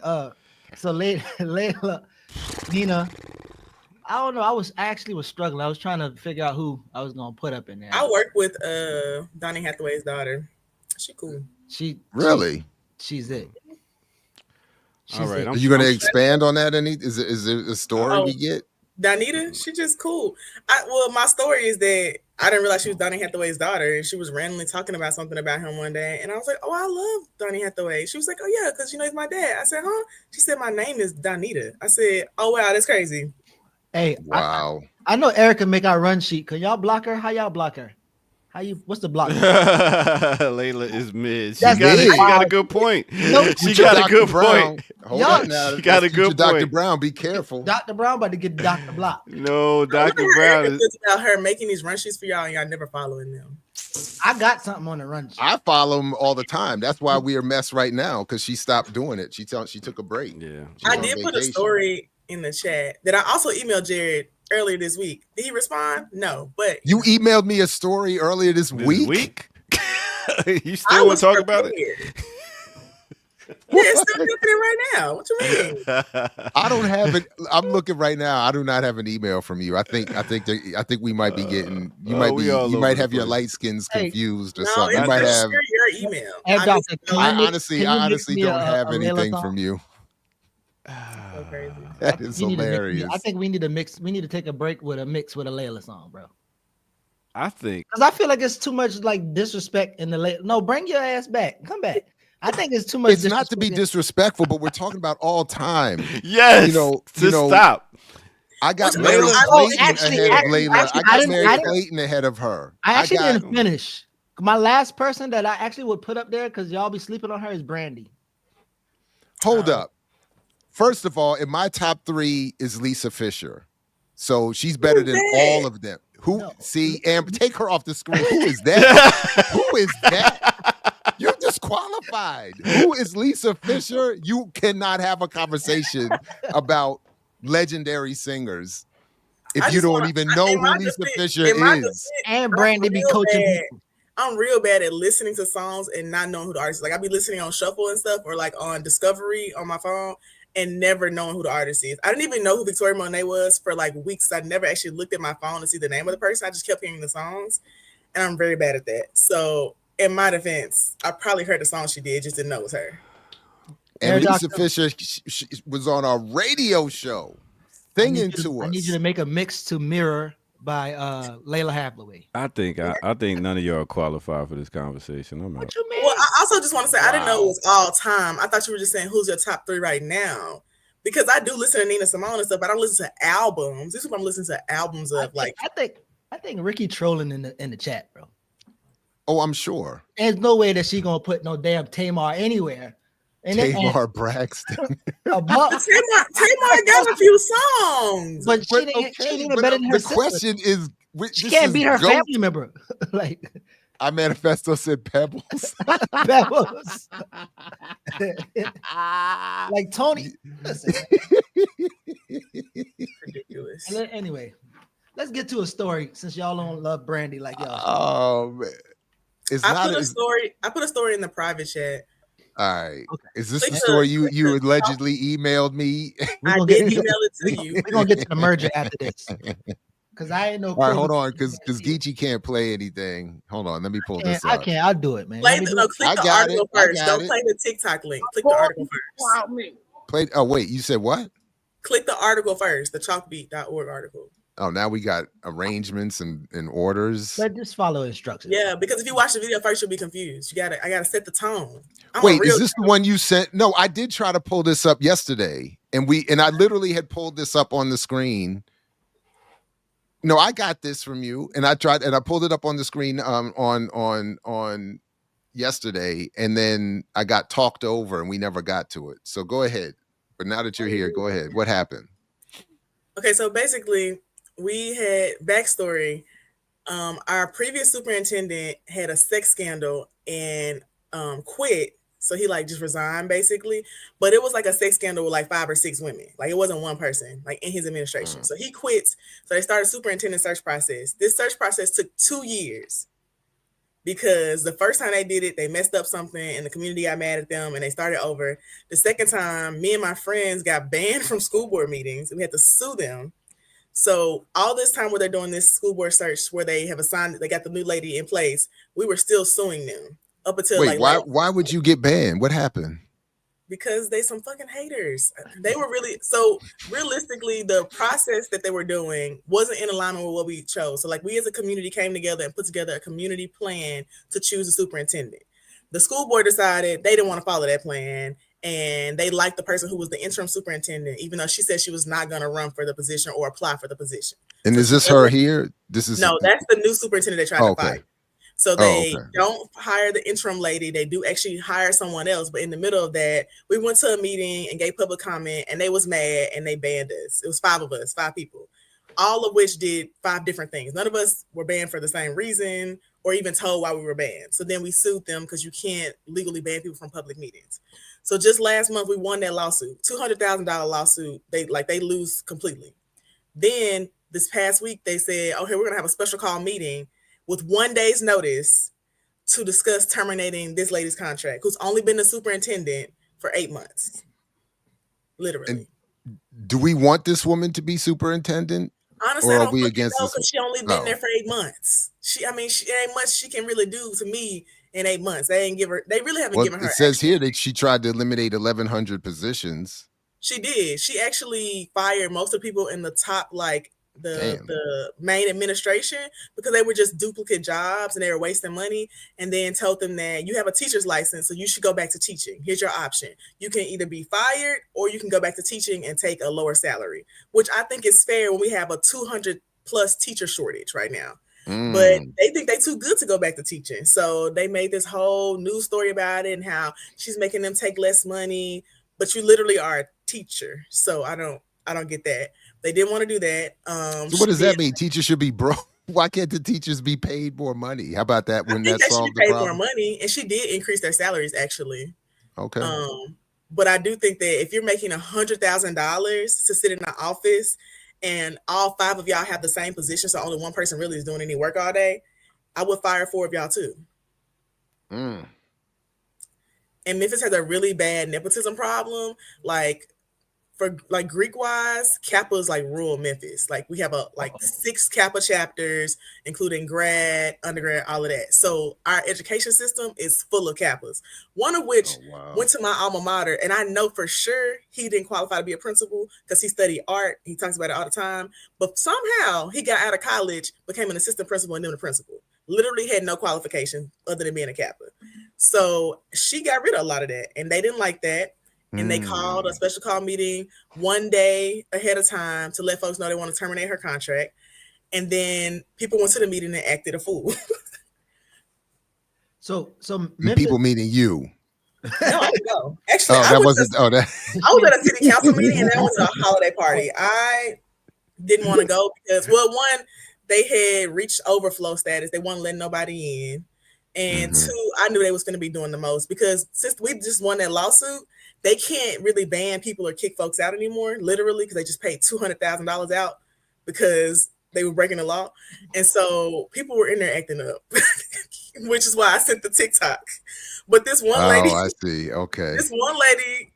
so Layla, Nina, I don't know. I actually was struggling. I was trying to figure out who I was gonna put up in there. I work with Donnie Hathaway's daughter. She cool. Really? She's it. All right. Are you going to expand on that? Is it a story we get? Donita, she just cool. My story is that I didn't realize she was Donnie Hathaway's daughter, and she was randomly talking about something about him one day, and I was like, "Oh, I love Donnie Hathaway." She was like, "Oh yeah, because he's my dad." I said, "Huh?" She said, "My name is Donita." I said, "Oh wow, that's crazy." Hey, wow. I know Erica make our run sheet. Can y'all block her? How y'all block her? What's the block? Layla is mid. She That's got a good point. She got a good point. Hold on now. She got a good point. Dr. Brown, be careful. Dr. Brown about to get Dr. Block. No, Dr. Brown is about her making these run sheets for y'all, and y'all never following them. I got something on the run sheet. I follow them all the time. That's why we are mess right now, because she stopped doing it. She took a break. Yeah, I did put a story in the chat that I also emailed Jared earlier this week. Did he respond? No, but you emailed me a story earlier this week? You still want to talk about it? Yeah, still looking at it right now. What you mean? I don't have it. I'm looking right now. I do not have an email from you. I think we might be getting. You might have your light skins confused or something. You might have your email. I honestly don't have anything from you. So crazy. That is hilarious. I think we need to mix. We need to take a break with a Layla song, bro. I think because I feel like it's too much like disrespect in the Layla. No, bring your ass back. Come back. I think it's too much. It's not to be disrespectful, but we're talking about all time. Yes. Stop. I got Mary Clayton ahead of Layla. I got Mary Clayton ahead of her. I actually didn't finish. My last person that I actually would put up there because y'all be sleeping on her is Brandy. Hold up. First of all, in my top 3 is Lisa Fisher. So she's better than all of them. See, Amber, take her off the screen. Who is that? Who is that? You're disqualified. Who is Lisa Fisher? You cannot have a conversation about legendary singers if you don't even know who Lisa Fisher is. And Brandy be coaching people. I'm real bad at listening to songs and not knowing who the artist is. Like I be listening on shuffle and stuff, or like on Discovery on my phone, and never knowing who the artist is. I didn't even know who Victoria Monet was for like weeks. I never actually looked at my phone to see the name of the person. I just kept hearing the songs, and I'm very bad at that. So, in my defense, I probably heard the song she did, just didn't know it was her. And Lisa Fisher she was on our radio show singing to us. I need you to make a mix to Mirror by Layla Hathaway. I think none of y'all qualify for this conversation. I'm out. What you mean? Well, I also just want to say I didn't know it was all time. I thought you were just saying who's your top 3 right now, because I do listen to Nina Simone and stuff, but I don't listen to albums. This is what I'm listening to albums of. I think Ricky trolling in the chat, bro. Oh, I'm sure. There's no way that she gonna put no damn Tamar anywhere. And Tamar Braxton. Tamar got a few sons, but she ain't even better than her sister. The question is, she can't beat her family member. Like I Manifesto said Pebbles. Pebbles. Like Tony. Listen. Ridiculous. Anyway, let's get to a story since y'all don't love Brandy like y'all. Oh man. I put a story in the private chat. All right. Okay. Is this the story you allegedly emailed me? I did email it to you. We're gonna get to the merger after this. Because I ain't no. All right, hold on, because Geechee can't play anything. Hold on, let me pull this up. I can't. I'll do it, man. Click the article first. Don't play the TikTok link. Click the article first. Oh wait, you said what? Click the article first. The chalkbeat.org article. Oh, now we got arrangements and orders. But just follow instructions. Yeah, because if you watch the video first, you'll be confused. I gotta set the tone. Wait, is this the one you sent? No, I did try to pull this up yesterday, and I literally had pulled this up on the screen. No, I got this from you, and I pulled it up on the screen on yesterday, and then I got talked over, and we never got to it. So go ahead. But now that you're here, go ahead. What happened? Okay, so basically, we had backstory. Our previous superintendent had a sex scandal and quit. So he just resigned basically, but it was like a sex scandal with 5 or 6 women. It wasn't one person in his administration. So he quits. So they started a superintendent search process. This search process took 2 years because the first time they did it, they messed up something and the community got mad at them and they started over. The second time, me and my friends got banned from school board meetings and we had to sue them. So all this time where they're doing this school board search, where they have assigned, they got the new lady in place, we were still suing them up until Wait, like why would you get banned? What happened? because they some fucking haters. They were really, so realistically, the process that they were doing wasn't in alignment with what we chose. So like we as a community came together and put together a community plan to choose a superintendent. The school board decided they didn't want to follow that plan, and they liked the person who was the interim superintendent, even though she said she was not going to run for the position or apply for the position. And is this her here? This is No, that's the new superintendent they tried to okay. fire. So they okay. don't hire the interim lady. They do actually hire someone else. But in the middle of that, we went to a meeting and gave public comment, and they was mad and they banned us. It was 5 of us, 5 people, all of which did 5 different things. None of us were banned for the same reason or even told why we were banned. So then we sued them because you can't legally ban people from public meetings. So just last month we won that lawsuit, $200,000 lawsuit. They lose completely. Then this past week they said, okay, we're gonna have a special call meeting with 1 day's notice to discuss terminating this lady's contract, who's only been the superintendent for 8 months. Literally. And do we want this woman to be superintendent? Honestly, or I are don't we fucking against know this? because she only been there for 8 months. It ain't much she can really do to me in 8 months. They really haven't given her. It says here that she tried to eliminate 1,100 positions. She did. She actually fired most of the people in the top, like the main administration, because they were just duplicate jobs and they were wasting money, and then told them that you have a teacher's license, so you should go back to teaching. Here's your option. You can either be fired or you can go back to teaching and take a lower salary, which I think is fair when we have a 200 plus teacher shortage right now. But they think they're too good to go back to teaching. So they made this whole news story about it and how she's making them take less money, but you literally are a teacher. So I don't get that. They didn't want to do that. So what does that mean? Teachers should be broke? Why can't the teachers be paid more money? How about that? When I think that they should solved be the paid more problem? money, and she did increase their salaries actually. Okay. But I do think that if you're making $100,000 to sit in an office and all 5 of y'all have the same position, so only one person really is doing any work all day, I would fire 4 of y'all too. And Memphis has a really bad nepotism problem. Like for like Greek wise, Kappa is like rural Memphis. Like we have 6 Kappa chapters, including grad, undergrad, all of that. So our education system is full of Kappas. One of which went to my alma mater, and I know for sure he didn't qualify to be a principal because he studied art. He talks about it all the time. But somehow he got out of college, became an assistant principal, and then a principal. Literally had no qualification other than being a Kappa. So she got rid of a lot of that, and they didn't like that. And they called a special call meeting 1 day ahead of time to let folks know they want to terminate her contract. And then people went to the meeting and acted a fool. So Memphis, people meaning you. No, I didn't go. Actually, I was at a city council meeting and I went to a holiday party. I didn't want to go because, well, one, they had reached overflow status. They wouldn't let nobody in. And 2, I knew they was going to be doing the most because since we just won that lawsuit, they can't really ban people or kick folks out anymore, literally, because they just paid $200,000 out because they were breaking the law. And so people were in there acting up, which is why I sent the TikTok. But this one lady, I see. Okay. This one lady,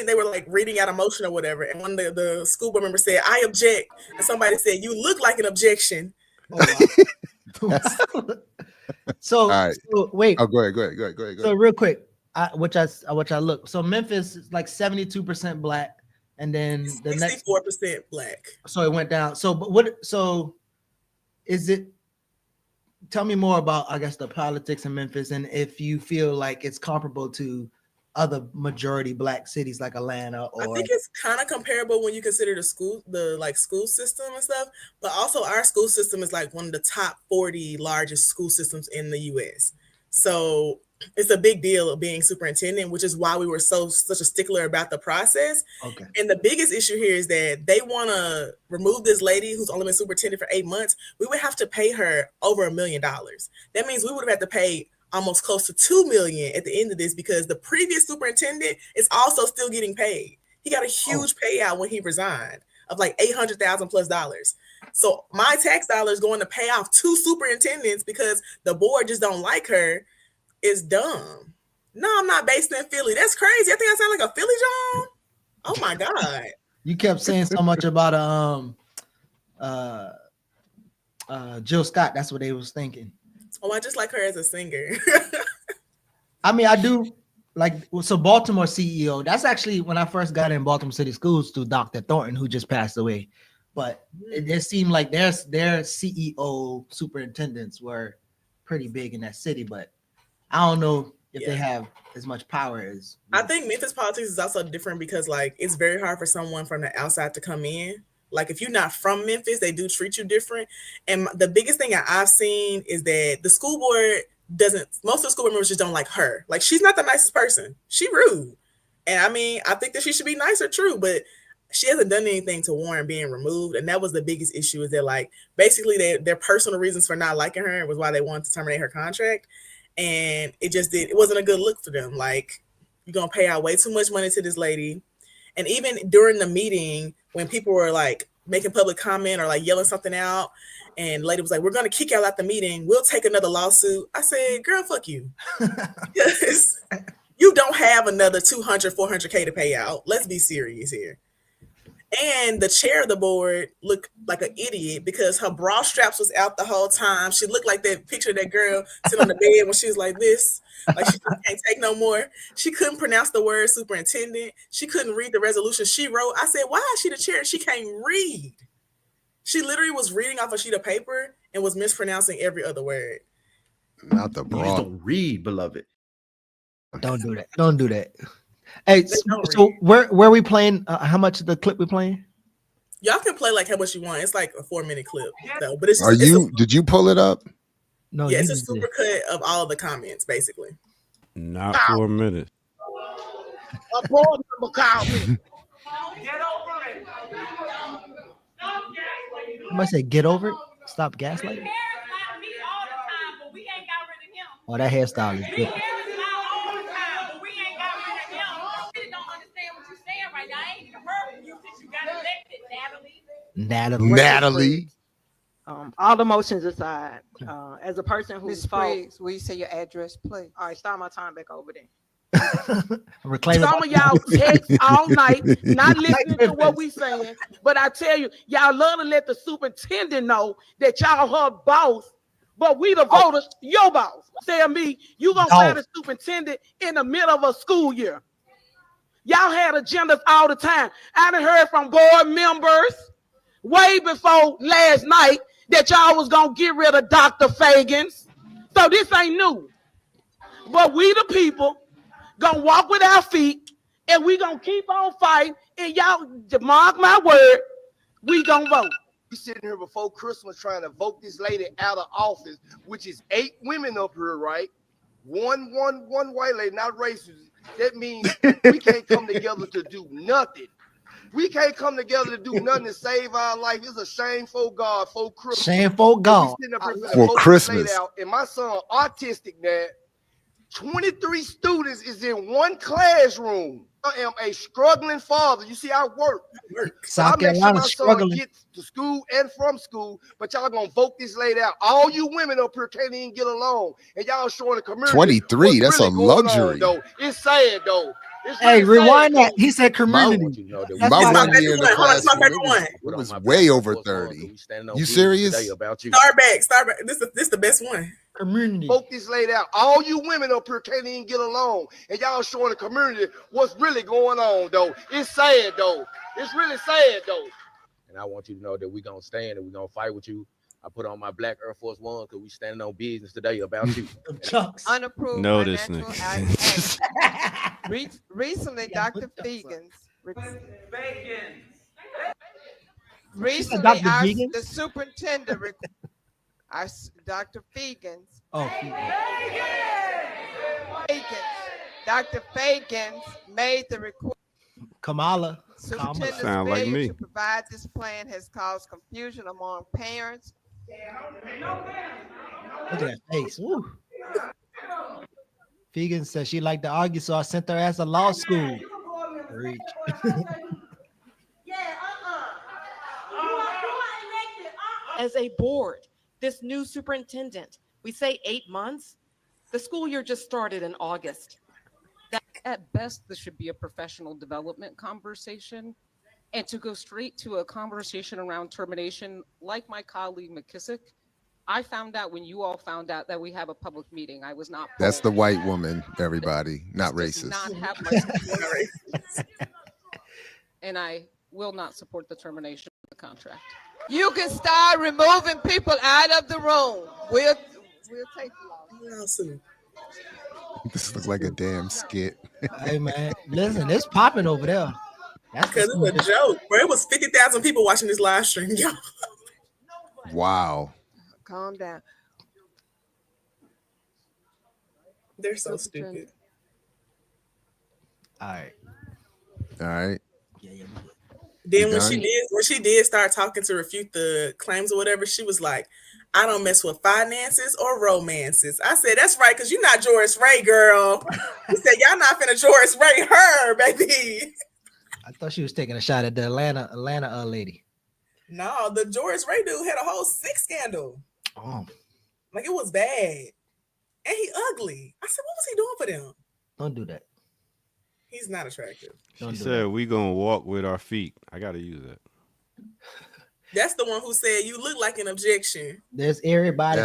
they were like reading out a motion or whatever. And one of the school board members said, I object. And somebody said, you look like an objection. Oh, wow. So wait. Oh, go ahead. So real quick, which I look. So Memphis is like 72% black, and then the 64% black. So it went down. So but what? So is it? Tell me more about, I guess, the politics in Memphis, and if you feel like it's comparable to other majority black cities like Atlanta. Or I think it's kind of comparable when you consider the school system and stuff. But also our school system is like one of the top 40 largest school systems in the U.S. So it's a big deal of being superintendent, which is why we were such a stickler about the process. Okay. And the biggest issue here is that they want to remove this lady who's only been superintendent for 8 months. We would have to pay her over $1 million. That means we would have had to pay almost close to $2 million at the end of this because the previous superintendent is also still getting paid. He got a huge payout when he resigned of like $800,000 plus. So my tax dollars going to pay off 2 superintendents because the board just don't like her is dumb. No, I'm not based in Philly. That's crazy. I think I sound like a Philly John. Oh my God. You kept saying so much about uh Jill Scott. That's what they was thinking. Oh, I just like her as a singer. I mean, I do like so Baltimore CEO. That's actually when I first got in Baltimore City Schools through Dr. Thornton, who just passed away. But it seemed like their CEO superintendents were pretty big in that city. But I don't know if they have as much power as. I think Memphis politics is also different because like it's very hard for someone from the outside to come in. Like if you're not from Memphis, they do treat you different. And the biggest thing I've seen is that the school board doesn't. Most of the school board members just don't like her. Like she's not the nicest person. She rude. And I mean, I think that she should be nicer, true, but she hasn't done anything to warrant being removed. And that was the biggest issue is that like basically their personal reasons for not liking her was why they wanted to terminate her contract. And it wasn't a good look for them. Like you're gonna pay out way too much money to this lady. And even during the meeting, when people were like making public comment or like yelling something out, and the lady was like, "We're gonna kick y'all out the meeting. We'll take another lawsuit." I said, "Girl, fuck you." Yes. You don't have another 200, 400K to pay out. Let's be serious here. And the chair of the board looked like an idiot because her bra straps was out the whole time. She looked like that picture of that girl sitting on the bed when she was like this, like she can't take no more. She couldn't pronounce the word superintendent. She couldn't read the resolution she wrote. I said, why is she the chair? She can't read. She literally was reading off a sheet of paper and was mispronouncing every other word. Not the You just broad. don't read, beloved. Don't do that. Don't do that. Hey, so where we playing? How much of the clip we playing? Y'all can play like how much you want. It's like a 4-minute clip, though. But it's Did you pull it up? No, yeah, it's a super cut of all of the comments, basically. Not for a minute. A board member called me. Somebody say get over it. Stop gaslighting. Oh, that hairstyle is good. Natalie. All the motions aside, as a person who's Ms. Spriggs, will you say your address, please? all right, start my time back over there. Reclaiming. Some of y'all text all night, not listening to what we saying, but I tell you, y'all love to let the superintendent know that y'all her boss, but we the voters, your boss. Tell me, you gonna fire the superintendent in the middle of a school year. Y'all had agendas all the time. I done heard from board members way before last night that y'all was gonna get rid of Dr. Fagans. So this ain't new. But we the people gonna walk with our feet and we gonna keep on fighting. And y'all, mark my word, we gonna vote. We sitting here before Christmas trying to vote this lady out of office, which is 8 women up here, right? One white lady, not racist. That means we can't come together to do nothing. We can't come together to do nothing to save our life. It's a shame for God, for Christmas. Shameful God. For Christmas. And my son, autistic, now, 23 students is in one classroom. I am a struggling father. You see, I work. South I make sure Carolina my son struggling. gets to school and from school, but y'all gonna vote this lady out. All you women up here can't even get along, and y'all showing the community. 23, what's that's a really going on, luxury. though. It's sad, though. It's Hey, really rewind sad, that. He said community. My Start one back year in to the one. Hold on, start back to classroom, one. it was way over 30. You serious? Start back. This the best one. Community. Vote this lady out. All you women up here can't even get along, and y'all showing the community what's really going on, though. It's sad, though. It's really sad, though. And I want you to know that we're gonna stand and we're gonna fight with you. I put on my black Air Force One because we standing on business today about you. Unapproved No, this financial nigga. action. Recently, Dr. Fagans. Recently, Dr. our, Fagans? the superintendent, Dr. Fagans. Oh, Dr. Fagans made the request. Kamala. Superintendent's Sound like failure me. to provide this plan has caused confusion among parents. Look at that face. Woo. Fegan said she liked to argue, so I sent her ass to law school. Reach. As a board, this new superintendent, we say 8 months. The school year just started in August. At best, this should be a professional development conversation. And to go straight to a conversation around termination, like my colleague McKissick, I found out when you all found out that we have a public meeting. I was not. That's the white woman, everybody, not Does racist. not have my support. And I will not support the termination of the contract. You can start removing people out of the room. We'll take you off. This looks like a damn skit. Hey man, listen, it's popping over there. That's Because it's a joke, bro. It was 50,000 people watching this live stream, yo. Wow. Calm down. They're so stupid. All right. All right. Then You when she did start talking to refute the claims or whatever, she was like, I don't mess with finances or romances. I said, that's right, because you're not Joris Ray, girl. He said, y'all not finna Joris Ray her, baby. I thought she was taking a shot at the Atlanta lady. No, the Joris Ray dude had a whole sex scandal. Oh, Like, it was bad. And he ugly. I said, what was he doing for them? don't do that. He's not attractive. She said we gonna walk with our feet. I gotta use that. That's the one who said you look like an objection. There's everybody.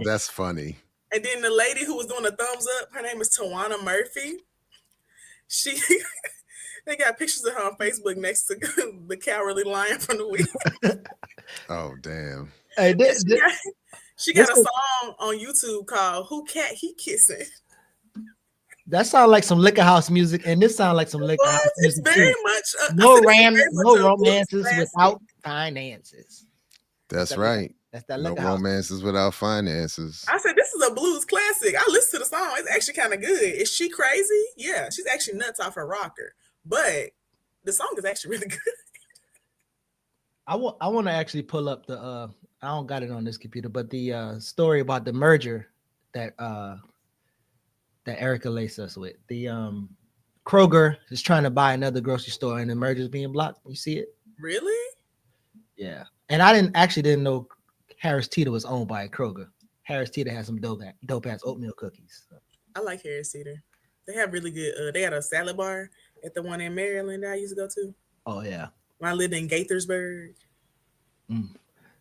That's funny. And then the lady who was doing the thumbs up, her name is Tawana Murphy. She they got pictures of her on Facebook next to the cowardly lion from the week. Oh damn. Hey, she got a song on YouTube called "Who Cat He Kissing." That sounds like some liquor house music, and this sounds like some liquor house It's music. very too. much No no romances without finances. That's right. That's that No liquor house. romances without finances. I said this is a blues classic. I listened to the song. It's actually kind of good. Is she crazy? Yeah, she's actually nuts off her rocker, but the song is actually really good. I want to actually pull up the I don't got it on this computer, but the story about the merger that Erica laced us with. The Kroger is trying to buy another grocery store and the merger's being blocked. You see it? Really? Yeah. And I didn't know Harris Teeter was owned by Kroger. Harris Teeter has some dope ass oatmeal cookies. I like Harris Teeter. They have really good. They got a salad bar at the one in Maryland that I used to go to. Oh yeah. When I lived in Gaithersburg.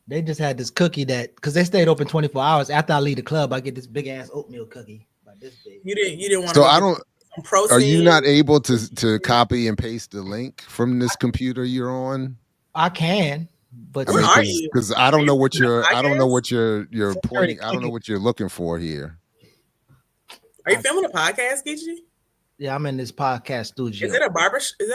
They just had this cookie that because they stayed open 24 hours. After I leave the club, I get this big ass oatmeal cookie. Like this big. You didn't want. So I don't. Some protein. Are you not able to copy and paste the link from this computer you're on? I can, but Where are you? Because I don't know what you're Podcast? pointing. I don't know what you're looking for here. Are you filming a podcast, Gigi? Yeah, I'm in this podcast studio. Is it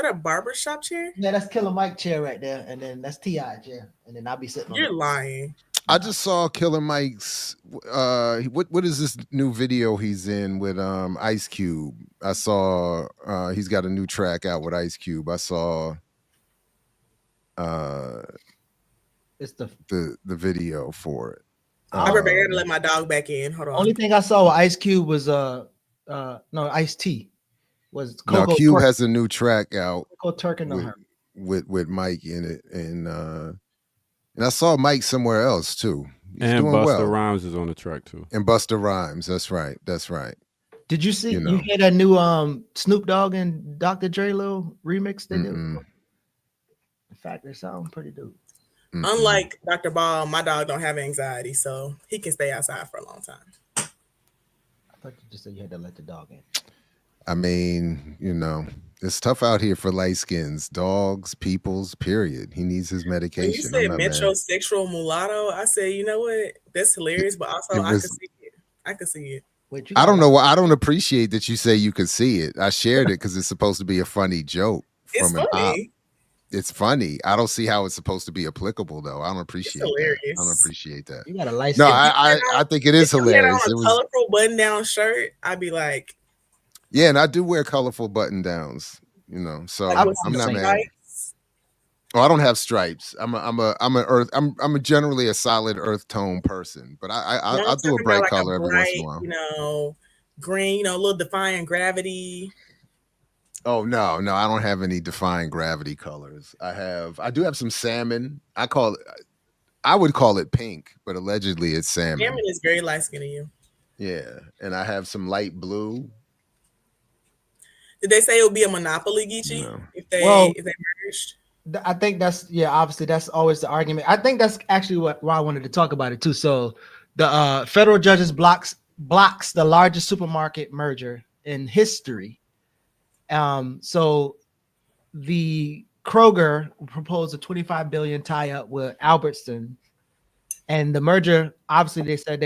a barbershop chair? Yeah, that's Killer Mike chair right there, and then that's T.I. chair, and then I'll be sitting. You're lying. I just saw Killer Mike's. What is this new video he's in with Ice Cube? I saw he's got a new track out with Ice Cube. I saw it's the video for it. I remember I gotta let my dog back in. Hold on. Only thing I saw with Ice Cube was no Ice T was No, Coco Cube Turk- has a new track out Coco Turkin on her. with Mike in it, and I saw Mike somewhere else too. He's And doing Busta well. Rhymes is on the track too. And Busta Rhymes. That's right. That's right. Did you see? You know. You hear that new Snoop Dogg and Dr. Dre little remix they did? Mm-mm. In fact, they sound pretty dope. Unlike Dr. Ball, my dog don't have anxiety, so he can stay outside for a long time. I thought you just said you had to let the dog in. I mean, it's tough out here for light skins, dogs, peoples, period. He needs his When you medication. said I'm not mad. metrosexual mulatto, I said, you know what? That's hilarious, but also I was- can see it. I can see it. Wait, I don't know why. I don't appreciate that you say you could see it. I shared it because it's supposed to be a funny joke It's from an op. funny. It's funny. I don't see how it's supposed to be applicable though. I don't appreciate that. hilarious. I don't appreciate that. You got a light No, skin. I think it is If you had on hilarious. a It was, colorful button-down shirt, I'd be like, yeah, and I do wear colorful button downs. So like with I'm some not mad. stripes. Oh, I don't have stripes. I'm a generally a solid earth tone person, but No, I'll I'm do a talking bright about like color every once in a while. Green, a little defying gravity. Oh no, I don't have any defying gravity colors. I do have some salmon. I would call it pink, but allegedly it's salmon. Cameron is very light skinned to you. Yeah, and I have some light blue. Did they say it would be a monopoly, Geechee, No. if they Well- merged? I think that's obviously that's always the argument. I think that's actually why I wanted to talk about it too. So the federal judges blocks the largest supermarket merger in history. So the Kroger proposed a $25 billion tie-up with Albertson, and the merger, obviously they said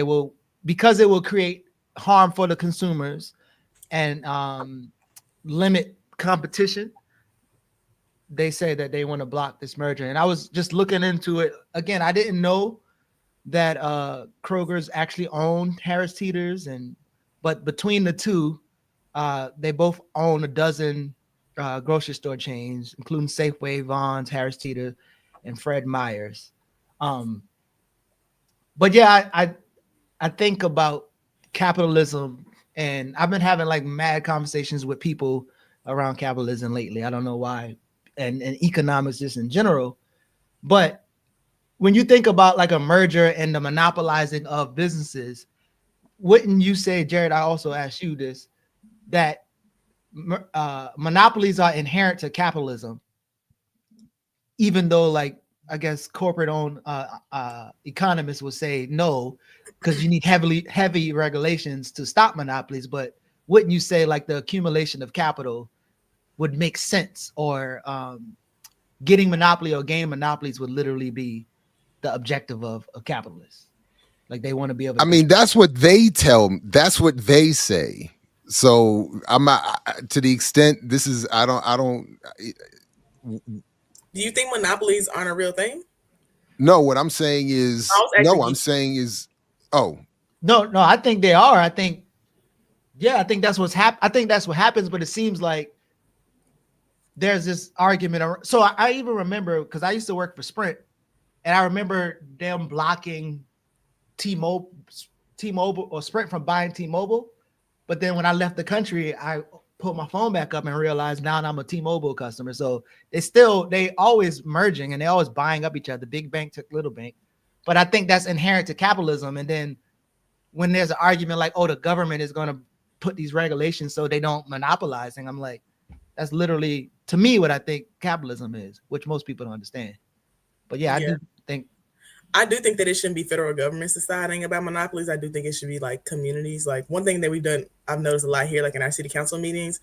because it will create harm for the consumers and limit competition. They say that they want to block this merger. And I was just looking into it again. I didn't know that Kroger's actually owned Harris Teeters, but between the two, they both own a dozen grocery store chains, including Safeway, Vons, Harris Teeter, and Fred Meyer's. But yeah, I think about capitalism, and I've been having like mad conversations with people around capitalism lately. I don't know why. And economics just in general. But when you think about like a merger and the monopolizing of businesses, wouldn't you say, Jared, I also asked you this, that monopolies are inherent to capitalism, even though like, I guess corporate owned economists would say no, because you need heavy regulations to stop monopolies. But wouldn't you say like the accumulation of capital would make sense, or getting monopoly or gaining monopolies would literally be the objective of a capitalist? Like they want to be able to. I mean, that's what they that's what they say. So I'm not, to the extent this is, I don't. Do you think monopolies aren't a real thing? No, what I'm saying is, no, I think they are. I think that's what's I think that's what happens, but it seems like there's this argument. So I even remember, because I used to work for Sprint, and I remember them blocking T-Mobile or Sprint from buying T-Mobile. But then when I left the country, I put my phone back up and realized now I'm a T-Mobile customer. So they always merging and they always buying up each other. Big bank took little bank. But I think that's inherent to capitalism. And then when there's an argument like, oh, the government is going to put these regulations so they don't monopolize, and I'm like, that's literally, to me, what I think capitalism is, which most people don't understand. But I do think that it shouldn't be federal governments deciding about monopolies. I do think it should be like communities. Like one thing that I've noticed a lot here, like in our city council meetings,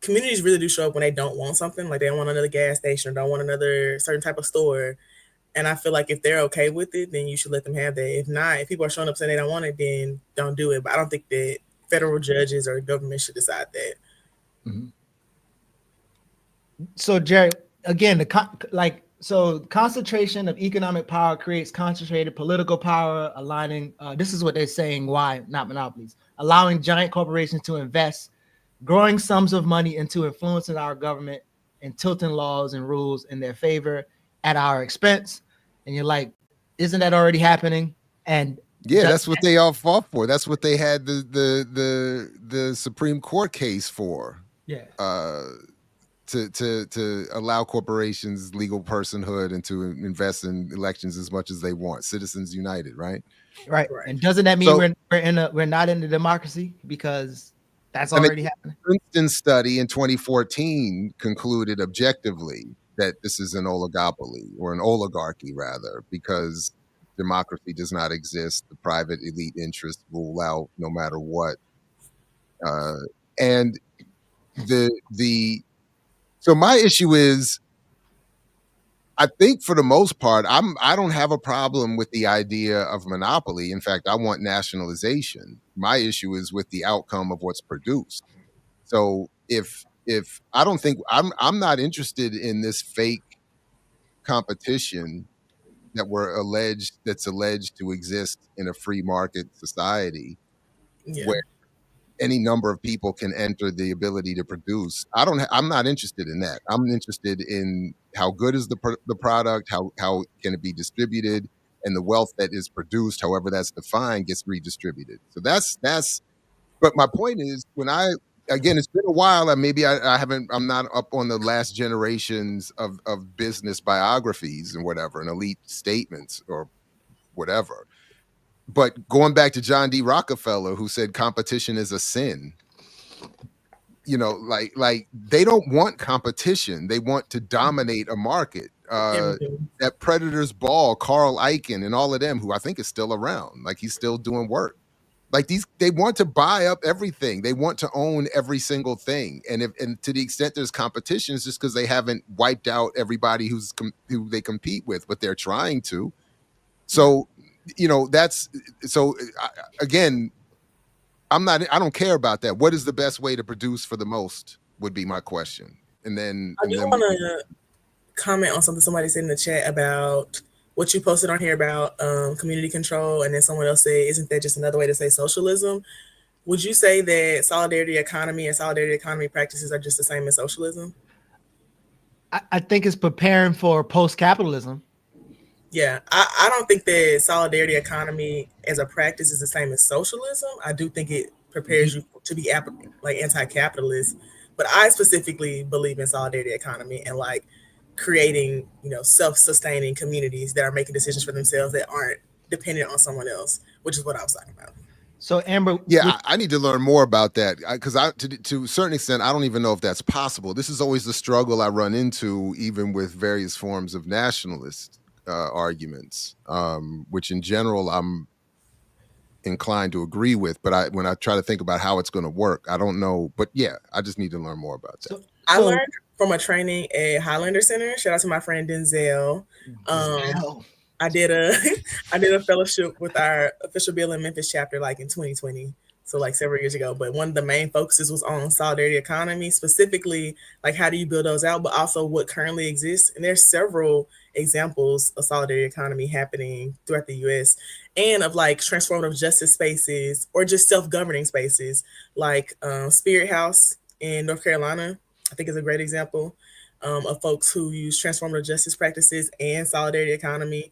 communities really do show up when they don't want something. Like they don't want another gas station or don't want another certain type of store. And I feel like if they're okay with it, then you should let them have that. If not, if people are showing up saying they don't want it, then don't do it. But I don't think that federal judges or government should decide that. Mm-hmm. So Jerry, again, so concentration of economic power creates concentrated political power, aligning, this is what they're saying, why not monopolies, allowing giant corporations to invest growing sums of money into influencing our government and tilting laws and rules in their favor at our expense. And you're like, isn't that already happening? And that's what they all fought for. That's what they had the Supreme Court case for. Yeah. To allow corporations legal personhood and to invest in elections as much as they want. Citizens United, right? Right. And doesn't that mean we're not in a democracy because that's already happening? The Princeton study in 2014 concluded objectively that this is an oligopoly, or an oligarchy rather, because democracy does not exist. The private elite interests rule out no matter what. So my issue is, I think for the most part, I don't have a problem with the idea of monopoly. In fact, I want nationalization. My issue is with the outcome of what's produced. So if I don't think I'm not interested in this fake competition that's alleged to exist in a free market society, where any number of people can enter the ability to produce. I'm not interested in that. I'm interested in how good is the product, how can it be distributed, and the wealth that is produced, however that's defined, gets redistributed. So that's. But my point is, again, it's been a while, and maybe I'm not up on the last generations of business biographies and whatever, and elite statements or whatever. But going back to John D. Rockefeller, who said competition is a sin, you know, like they don't want competition. They want to dominate a market. That Predators Ball, Carl Icahn, and all of them, who I think is still around, like he's still doing work. Like they want to buy up everything. They want to own every single thing. And to the extent there's competition, it's just because they haven't wiped out everybody who they compete with, but they're trying to. So, you know, again, I don't care about that. What is the best way to produce for the most would be my question. And then I do want to comment on something somebody said in the chat about what you posted on here about community control, and then someone else said, isn't that just another way to say socialism? Would you say that solidarity economy and solidarity economy practices are just the same as socialism? I think it's preparing for post-capitalism. Yeah, I don't think that solidarity economy as a practice is the same as socialism. I do think it prepares you to be like anti-capitalist, but I specifically believe in solidarity economy and like creating, you know, self-sustaining communities that are making decisions for themselves that aren't dependent on someone else, which is what I was talking about. So Amber, I need to learn more about that because to a certain extent, I don't even know if that's possible. This is always the struggle I run into, even with various forms of nationalist arguments, which in general I'm inclined to agree with. But when I try to think about how it's going to work, I don't know. But yeah, I just need to learn more about that. I learned from a training at Highlander Center. Shout out to my friend Denzel. I did a fellowship with our official Bill in Memphis chapter like in 2020, so like several years ago. But one of the main focuses was on solidarity economy, specifically like how do you build those out, but also what currently exists. And there's several examples of solidarity economy happening throughout the U.S. and of like transformative justice spaces or just self-governing spaces like Spirit House in North Carolina. I think is a great example of folks who use transformative justice practices and solidarity economy.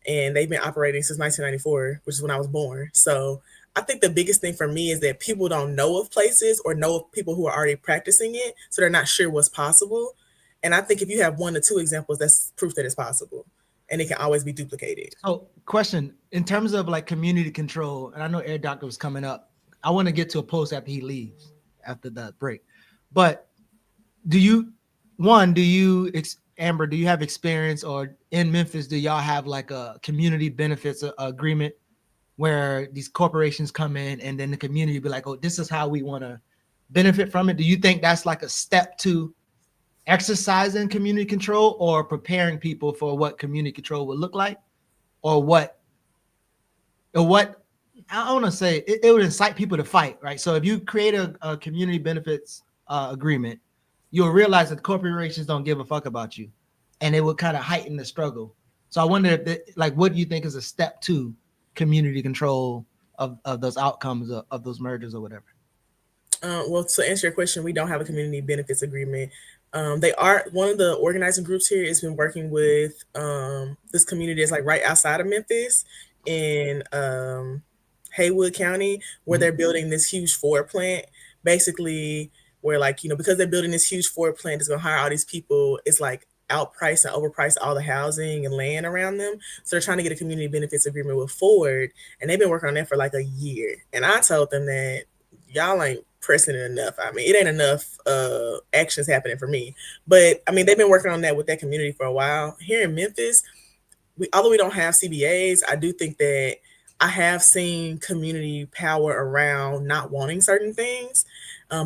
And they've been operating since 1994, which is when I was born. So I think the biggest thing for me is that people don't know of places or know of people who are already practicing it. So they're not sure what's possible. And I think if you have 1 or 2 examples, that's proof that it's possible. And it can always be duplicated. So question, in terms of like community control, and I know Air Doctor was coming up. I want to get to a post after he leaves, after the break. But Amber, do you have experience, or in Memphis, do y'all have like a community benefits agreement where these corporations come in and then the community be like, oh, this is how we want to benefit from it? Do you think that's like a step to exercising community control or preparing people for what community control would look like? Or what I want to say, it would incite people to fight, right? So if you create a community benefits agreement, you'll realize that corporations don't give a fuck about you, and it will kind of heighten the struggle. So I wonder if, what do you think is a step to community control of those outcomes of those mergers or whatever? Well, to answer your question, we don't have a community benefits agreement. They are one of the organizing groups here has been working with this community that's like right outside of Memphis in Haywood County, where they're building this huge Ford plant, basically. Where because they're building this huge Ford plant that's gonna hire all these people, it's like outpriced and overpriced all the housing and land around them. So they're trying to get a community benefits agreement with Ford, and they've been working on that for like a year. And I told them that y'all ain't pressing it enough. I mean, it ain't enough actions happening for me. But I mean, they've been working on that with that community for a while. Here in Memphis, although we don't have CBAs, I do think that I have seen community power around not wanting certain things.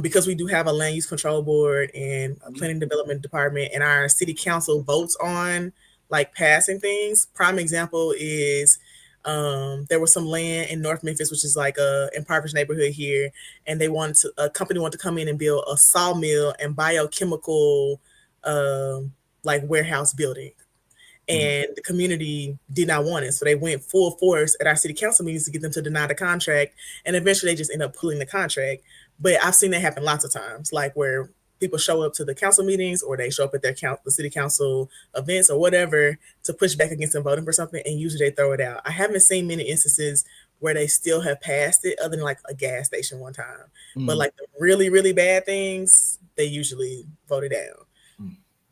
Because we do have a land use control board and a planning development department, and our city council votes on like passing things. Prime example is there was some land in North Memphis, which is like a impoverished neighborhood here, and a company wanted to come in and build a sawmill and biochemical like warehouse building. And the community did not want it. So they went full force at our city council meetings to get them to deny the contract. And eventually they just end up pulling the contract. But I've seen that happen lots of times, like where people show up to the council meetings or they show up at the city council events or whatever to push back against them voting for something, and usually they throw it out. I haven't seen many instances where they still have passed it other than like a gas station one time. But like the really, really bad things, they usually vote it down.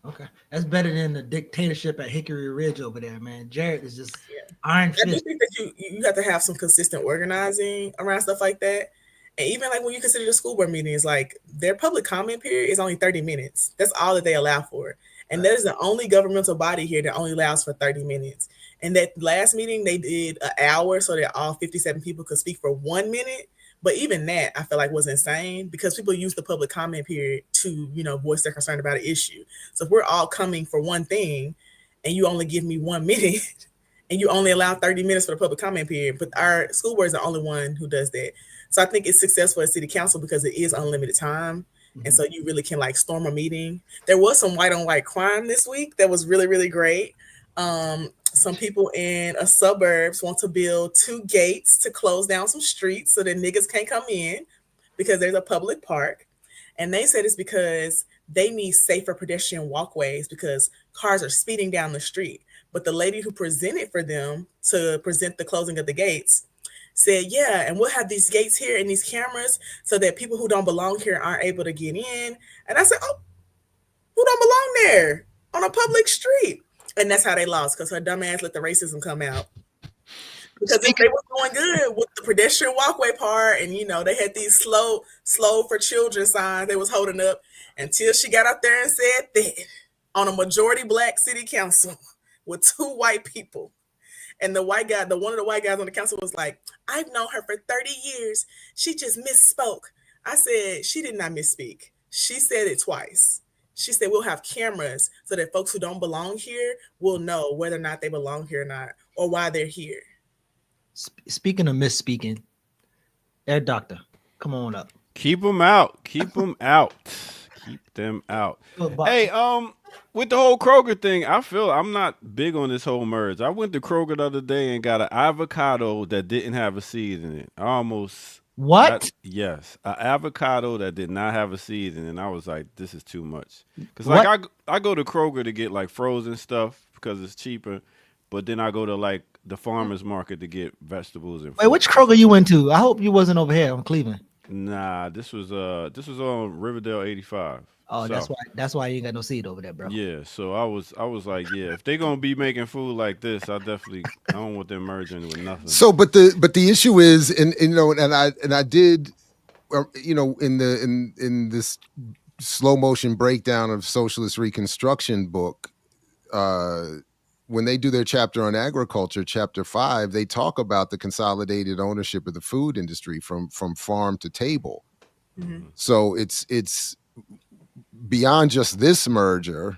Okay, that's better than the dictatorship at Hickory Ridge over there, man. Jared is just iron fist. I do think that you have to have some consistent organizing around stuff like that. And even like when you consider the school board meetings, like their public comment period is only 30 minutes. That's all that they allow for. And that is the only governmental body here that only allows for 30 minutes. And that last meeting, they did an hour so that all 57 people could speak for 1 minute. But even that, I feel like was insane because people use the public comment period to, voice their concern about an issue. So if we're all coming for one thing and you only give me 1 minute and you only allow 30 minutes for the public comment period, but our school board is the only one who does that. So I think it's successful at city council because it is unlimited time. And so you really can like storm a meeting. There was some white on white crime this week that was really, really great. Some people in a suburbs want to build 2 gates to close down some streets so that niggas can't come in because there's a public park. And they said it's because they need safer pedestrian walkways because cars are speeding down the street. But the lady who presented for them to present the closing of the gates said, yeah, and we'll have these gates here and these cameras so that people who don't belong here aren't able to get in. And I said, oh, who don't belong there on a public street? And that's how they lost because her dumb ass let the racism come out. Because if they were going good with the pedestrian walkway part and, they had these slow for children signs they was holding up until she got out there and said that on a majority black city council with 2 white people. And the white guy, one of the white guys on the council was like, I've known her for 30 years. She just misspoke. I said, she did not misspeak. She said it twice. She said, we'll have cameras so that folks who don't belong here will know whether or not they belong here or not, or why they're here. Speaking of misspeaking, Air Doctor, come on up. Keep them out. Keep them out. Keep them out. Hey, with the whole Kroger thing, I'm not big on this whole merge. I went to Kroger the other day and got an avocado that didn't have a seed in it. Yes, an avocado that did not have a seed in it. And I was like, this is too much. Because I go to Kroger to get like frozen stuff because it's cheaper, but then I go to like the farmer's market to get vegetables and fruit. Wait, which Kroger you went to? I hope you wasn't over here in Cleveland. Nah, this was on Riverdale 85. Oh, that's why you ain't got no seed over there, bro. Yeah, so I was like, yeah, if they're gonna be making food like this, I don't want them merging with nothing. So, but the issue is, and I did, in this slow motion breakdown of Socialist Reconstruction book, when they do their chapter on agriculture, chapter 5, they talk about the consolidated ownership of the food industry from farm to table. Mm-hmm. So it's beyond just this merger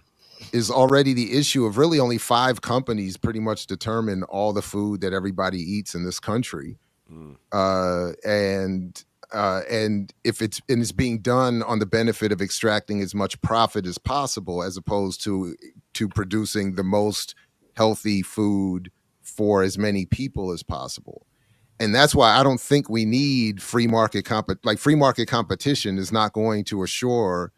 is already the issue of really only 5 companies pretty much determine all the food that everybody eats in this country. And if it's being done on the benefit of extracting as much profit as possible, as opposed to producing the most healthy food for as many people as possible. And that's why I don't think we need free market competition is not going to assure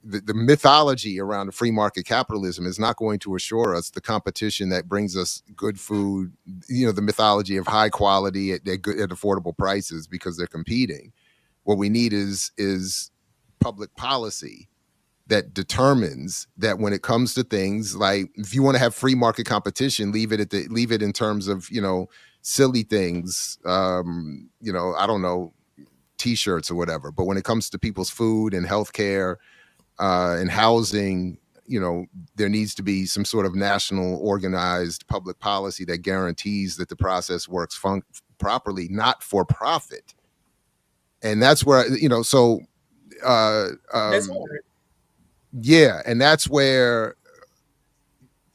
the mythology around free market capitalism is not going to assure us the competition that brings us good food, the mythology of high quality at affordable prices because they're competing. What we need is public policy that determines that when it comes to things like, if you want to have free market competition, leave it in terms of, silly things, I don't know, T-shirts or whatever. But when it comes to people's food and healthcare, and housing, there needs to be some sort of national organized public policy that guarantees that the process works properly, not for profit. And that's where, that's hard. Yeah. And that's where,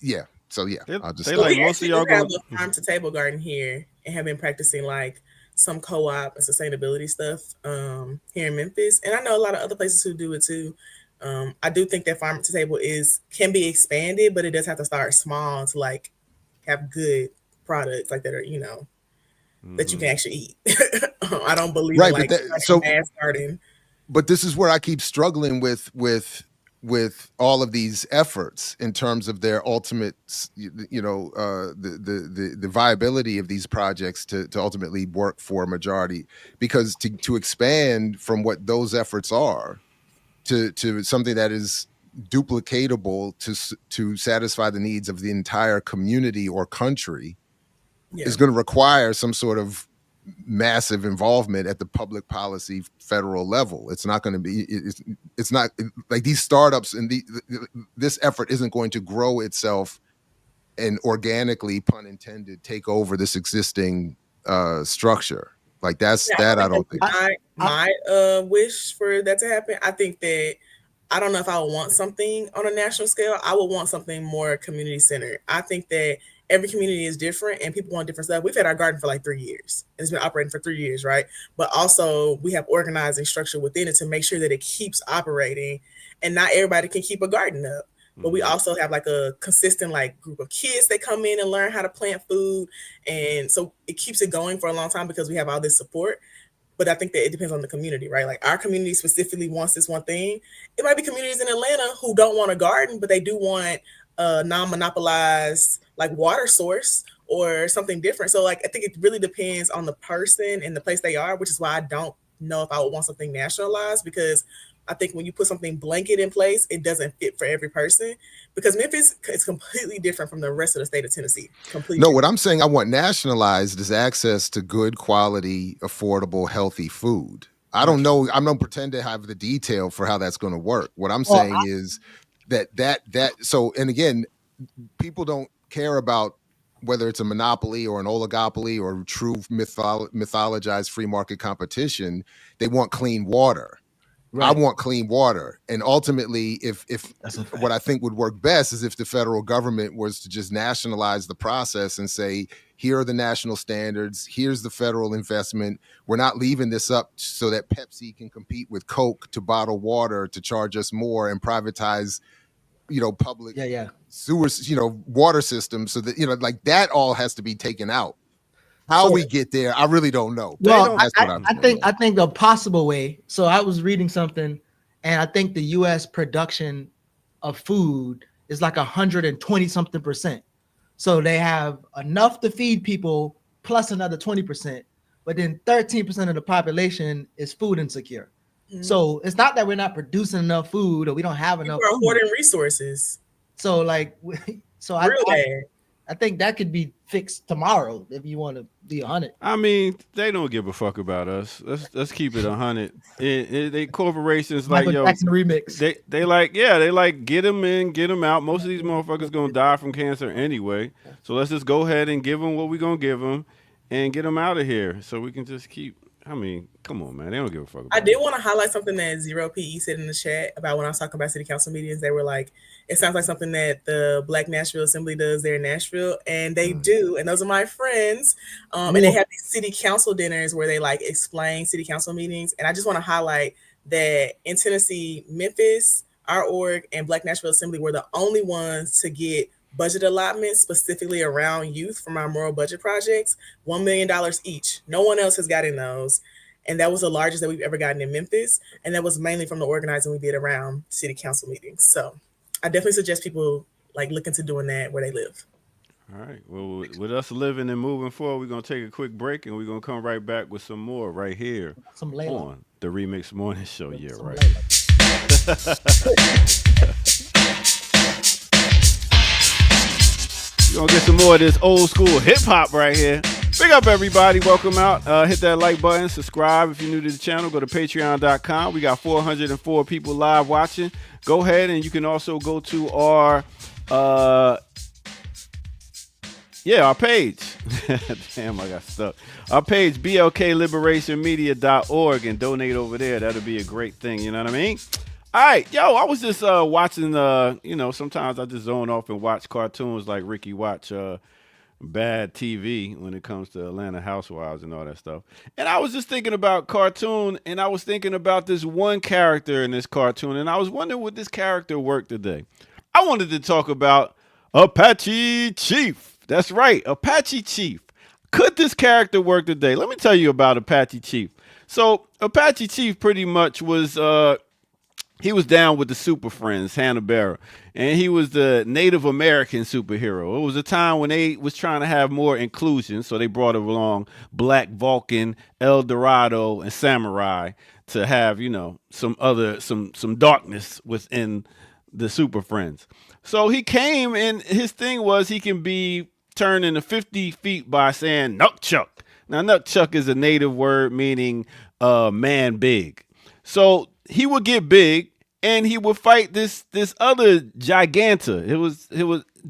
yeah. So yeah, I'll just like most of y'all have a farm to table garden here and have been practicing like some co-op and sustainability stuff here in Memphis. And I know a lot of other places who do it too. I do think that farm to table can be expanded, but it does have to start small to like have good products like that are, that you can actually eat. I don't believe in like mass garden. But this is where I keep struggling with all of these efforts in terms of their ultimate, the viability of these projects to ultimately work for a majority, because to expand from what those efforts are to something that is duplicatable to satisfy the needs of the entire community or country is going to require some sort of massive involvement at the public policy federal level. It's not going to be. It's not like these startups and this effort isn't going to grow itself and organically, pun intended, take over this existing structure. Like that's that. I don't think. My wish for that to happen. I think that I don't know if I would want something on a national scale. I would want something more community centered. I think that every community is different and people want different stuff. We've had our garden for like 3 years. It's been operating for 3 years, right? But also we have organizing structure within it to make sure that it keeps operating, and not everybody can keep a garden up. But we also have like a consistent like group of kids that come in and learn how to plant food. And so it keeps it going for a long time because we have all this support. But I think that it depends on the community, right? Like our community specifically wants this one thing. It might be communities in Atlanta who don't want a garden, but they do want a non-monopolized like water source or something different. So like I think it really depends on the person and the place they are, which is why I don't know if I would want something nationalized, because I think when you put something blanket in place, it doesn't fit for every person, because Memphis is completely different from the rest of the state of Tennessee. Completely. No, what I'm saying I want nationalized is access to good quality, affordable, healthy food. I don't know. I don't pretend to have the detail for how that's going to work. What I'm saying is that so, and again, people don't care about whether it's a monopoly or an oligopoly or true mythologized free market competition. They want clean water. Right. I want clean water. And ultimately, if what I think would work best is if the federal government was to just nationalize the process and say, here are the national standards, here's the federal investment. We're not leaving this up so that Pepsi can compete with Coke to bottle water to charge us more and privatize, public sewers, water systems, so that, like that all has to be taken out. How we get there, I really don't know. Well, I think the possible way. So I was reading something, and I think the U.S. production of food is like 120-something%. So they have enough to feed people plus another 20%, but then 13% of the population is food insecure. Mm-hmm. So it's not that we're not producing enough food or we don't have enough. We're hoarding resources. So I think that could be fixed tomorrow if you want to be 100. I mean, they don't give a fuck about us. Let's keep it 100. They corporations like Michael Jackson remix. They like get them in, get them out. Most of these motherfuckers gonna die from cancer anyway. So let's just go ahead and give them what we gonna give them, and get them out of here so we can just keep. I mean, come on, man. They don't give a fuck about I did want to highlight something that Zero PE said in the chat about when I was talking about city council meetings. They were like, it sounds like something that the Black Nashville Assembly does there in Nashville. And they do. And those are my friends. And they have these city council dinners where they like explain city council meetings. And I just want to highlight that in Tennessee, Memphis, our org, and Black Nashville Assembly were the only ones to get budget allotments specifically around youth from our moral budget projects, $1 million each. No one else has gotten those. And that was the largest that we've ever gotten in Memphis. And that was mainly from the organizing we did around city council meetings. So I definitely suggest people like look into doing that where they live. All right. Well, with us living and moving forward, we're going to take a quick break and we're going to come right back with some more right here on the Remix Morning Show. Yeah, right. We're going to get some more of this old school hip hop right here. Big up, everybody. Welcome out. Hit that like button. Subscribe if you're new to the channel. Go to patreon.com. We got 404 people live watching. Go ahead, and you can also go to our page. Damn, I got stuck. Our page, blkliberationmedia.org, and donate over there. That'll be a great thing. You know what I mean? All right, I was just watching, sometimes I just zone off and watch cartoons like Ricky watch bad TV when it comes to Atlanta Housewives and all that stuff. And I was just thinking about cartoon, and I was thinking about this one character in this cartoon, and I was wondering would this character work today? I wanted to talk about Apache Chief. That's right, Apache Chief. Could this character work today? Let me tell you about Apache Chief. So Apache Chief pretty much was he was down with the Super Friends, Hanna-Barbera, and he was the Native American superhero. It was a time when they was trying to have more inclusion, so they brought along Black Vulcan, El Dorado, and Samurai to have, some darkness within the Super Friends. So he came, and his thing was he can be turned into 50 feet by saying Nuckchuck. Now, nutchuck is a native word meaning man big. So he would get big and he would fight this other giganta. It was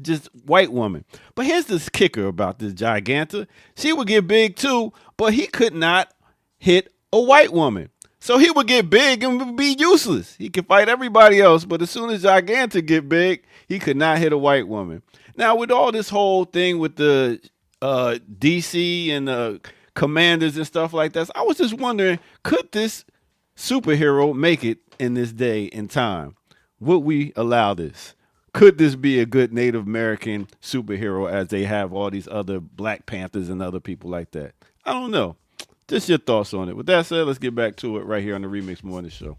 just white woman. But here's this kicker about this giganta. She would get big too, but he could not hit a white woman. So he would get big and would be useless. He could fight everybody else, but as soon as Giganta get big, he could not hit a white woman. Now, with all this whole thing with the DC and the commanders and stuff like that, I was just wondering, could this superhero make it in this day and time? Would we allow this? Could this be a good Native American superhero as they have all these other Black Panthers and other people like that? I don't know. Just your thoughts on it. With that said, let's get back to it right here on the Remix Morning Show.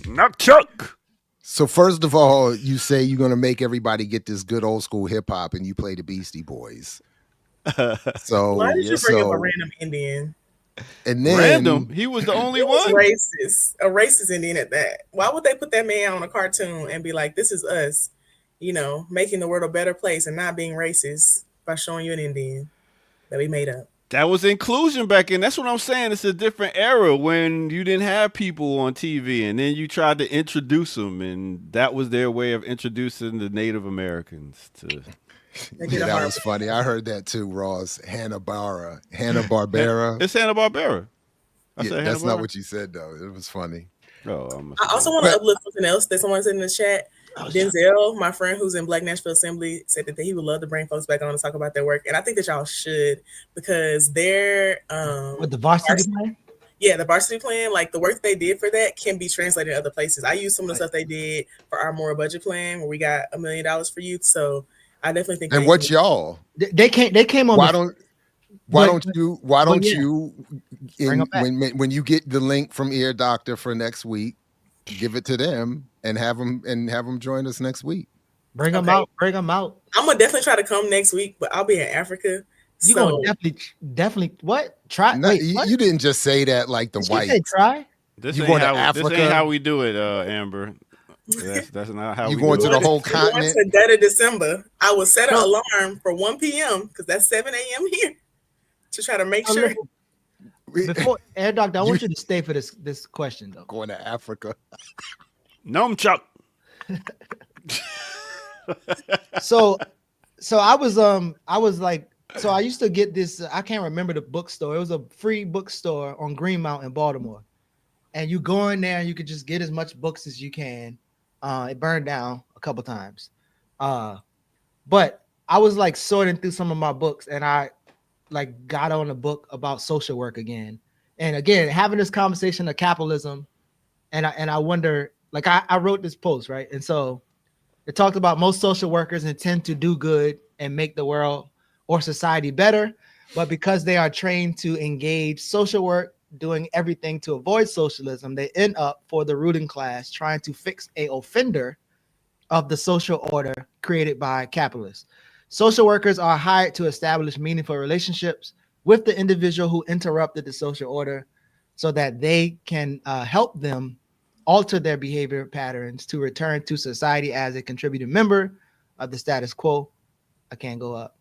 Not Chuck. So first of all, you say you're gonna make everybody get this good old school hip hop, and you play the Beastie Boys. So why did you bring up a random Indian? And then random. He was the only one. Racist. A racist Indian at that. Why would they put that man on a cartoon and be like, this is us, making the world a better place and not being racist by showing you an Indian that we made up? That was inclusion back in. That's what I'm saying. It's a different era when you didn't have people on TV and then you tried to introduce them, and that was their way of introducing the Native Americans to. Yeah, that was funny. I heard that too, Ross. Hanna-Barbera. It's Hanna-Barbera. That's not what you said, though. It was funny. Oh, I also want to uplift something else that someone said in the chat. Denzel, my friend who's in Black Nashville Assembly, said that he would love to bring folks back on to talk about their work. And I think that y'all should, because they're with the varsity plan? Yeah, the varsity plan, like the work they did for that can be translated in other places. I use some of the stuff they did for our Moral Budget plan where we got $1 million for youth. So I definitely think. And what y'all? They came on. Why don't you when you get the link from Ear Doctor for next week, give it to them and have them join us next week. Bring them out. I'm gonna definitely try to come next week, but I'll be in Africa. You gonna definitely what? Try? No, you didn't just say that like the white. Say try. This ain't how we do it, Amber. That's not how you going to the whole continent. To dead of December, I will set an alarm for 1 p.m. because that's 7 a.m. here to try to make sure. Before Air Doctor, I want you to stay for this question though. Going to Africa. No, Chuck. So I was like, so I used to get this. I can't remember the bookstore. It was a free bookstore on Greenmount in Baltimore, and you go in there and you could just get as much books as you can. It burned down a couple times, but I was like sorting through some of my books, and I like got on a book about social work again, and again having this conversation of capitalism, and I wonder, like I wrote this post, right, and so it talked about most social workers intend to do good and make the world or society better, but because they are trained to engage social work, doing everything to avoid socialism, they end up for the ruling class trying to fix a offender of the social order created by capitalists. Social workers are hired to establish meaningful relationships with the individual who interrupted the social order so that they can help them alter their behavior patterns to return to society as a contributing member of the status quo. I can't go up.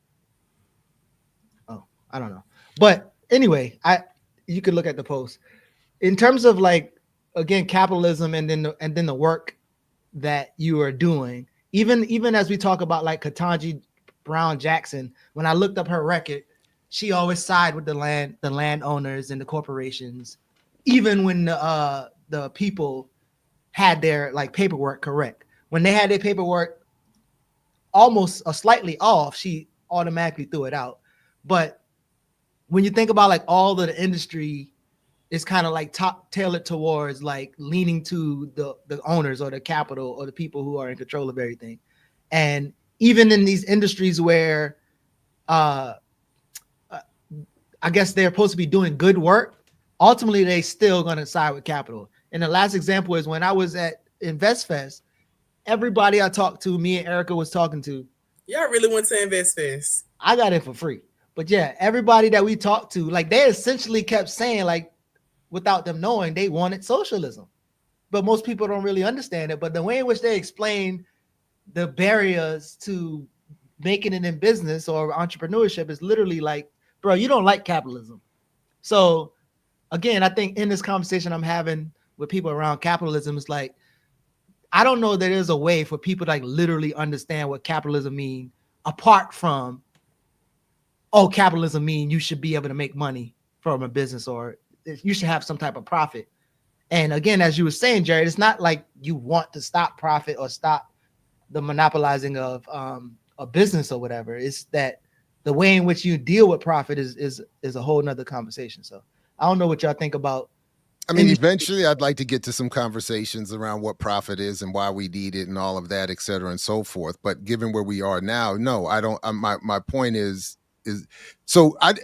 Oh, I don't know. But anyway, you could look at the post in terms of like, again, capitalism and then the work that you are doing. Even as we talk about like Ketanji Brown Jackson, when I looked up her record, she always sided with the landowners and the corporations, even when the people had their like paperwork correct. When they had their paperwork almost slightly off, she automatically threw it out. But when you think about like all of the industry is kind of like tailored towards like leaning to the owners or the capital or the people who are in control of everything. And even in these industries where I guess they're supposed to be doing good work, ultimately they still gonna side with capital. And the last example is when I was at InvestFest, everybody I talked to, me and Erica was talking to. Y'all really went to InvestFest. I got in for free. But yeah, everybody that we talked to, like they essentially kept saying, like, without them knowing, they wanted socialism. but most people don't really understand it. But the way in which they explain the barriers to making it in business or entrepreneurship is literally like, bro, you don't like capitalism. So again, I think in this conversation I'm having with people around capitalism, it's like, I don't know that there's a way for people to like literally understand what capitalism means apart from, oh, capitalism means you should be able to make money from a business or you should have some type of profit. And again, as you were saying, Jared, it's not like you want to stop profit or stop the monopolizing of a business or whatever. It's that the way in which you deal with profit is a whole nother conversation. So I don't know what y'all think about. I mean, eventually I'd like to get to some conversations around what profit is and why we need it and all of that, et cetera, and so forth. But given where we are now, no, I don't. My point is so I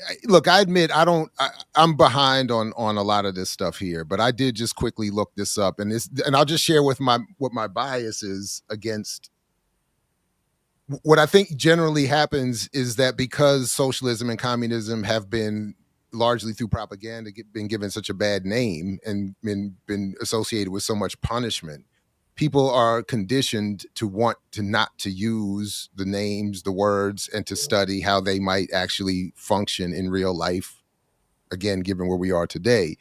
admit I'm behind on a lot of this stuff here, but I did just quickly look this up, and I'll just share what my bias is against. What I think generally happens is that because socialism and communism have been largely through propaganda been given such a bad name and been associated with so much punishment, people are conditioned to want to not to use the names, the words, and to study how they might actually function in real life, again, given where we are today.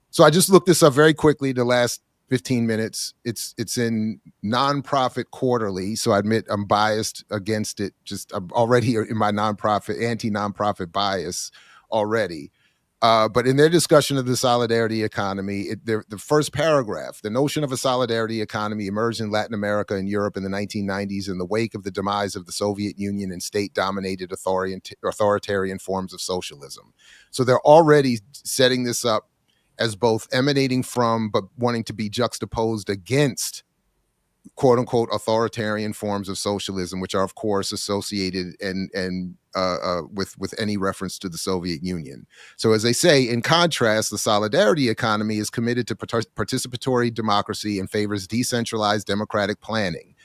So I just looked this up very quickly the last 15 minutes. It's in Nonprofit Quarterly, so I admit I'm biased against it. I'm already in my anti-nonprofit bias already. But in their discussion of the solidarity economy, the first paragraph, the notion of a solidarity economy emerged in Latin America and Europe in the 1990s in the wake of the demise of the Soviet Union and state-dominated authoritarian forms of socialism. So they're already setting this up as both emanating from but wanting to be juxtaposed against quote unquote authoritarian forms of socialism, which are of course associated and with any reference to the Soviet Union. So as they say, in contrast, the solidarity economy is committed to participatory democracy and favors decentralized democratic planning.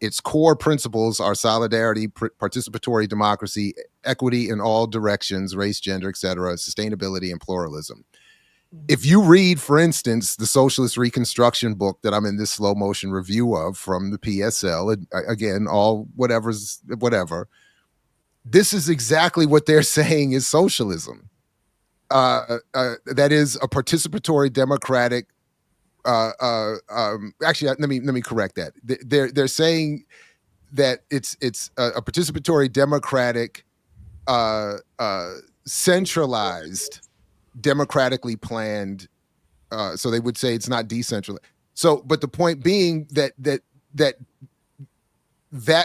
Its core principles are solidarity, participatory democracy, equity in all directions, race, gender, etc., sustainability, and pluralism. If you read, for instance, the Socialist Reconstruction book that I'm in this slow motion review of from the PSL, again, all whatever, this is exactly what they're saying is socialism. That is a participatory democratic. Actually, let me correct that. They're saying that it's a participatory democratic, centralized, democratically planned, so they would say it's not decentralized. So, but the point being that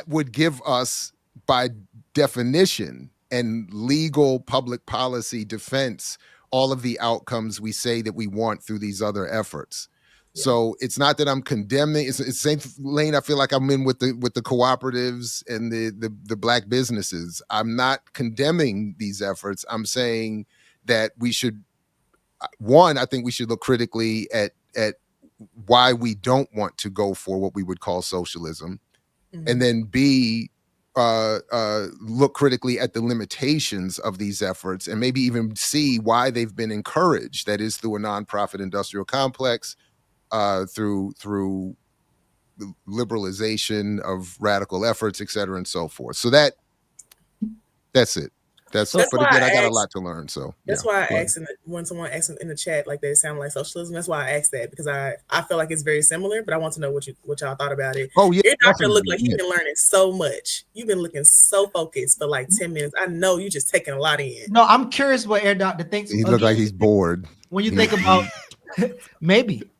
would give us, by definition and legal public policy defense, all of the outcomes we say that we want through these other efforts. Yeah. So it's not that I'm condemning. It's the same lane I feel like I'm in with the cooperatives and the black businesses. I'm not condemning these efforts. I'm saying that we should, one, I think we should look critically at why we don't want to go for what we would call socialism. Mm-hmm. And then B, look critically at the limitations of these efforts and maybe even see why they've been encouraged. That is through a nonprofit industrial complex, through the liberalization of radical efforts, et cetera, and so forth. So that's it. But again, I got a lot to learn. So that's why I asked when someone asked in the chat, like they sound like socialism. That's why I asked that, because I feel like it's very similar, but I want to know what y'all thought about it. Oh yeah, your doctor looked like you've been learning so much. You've been looking so focused for like 10 minutes. I know you just taking a lot in. No, I'm curious what Air Doctor thinks. He looked like he's bored. When you think about maybe,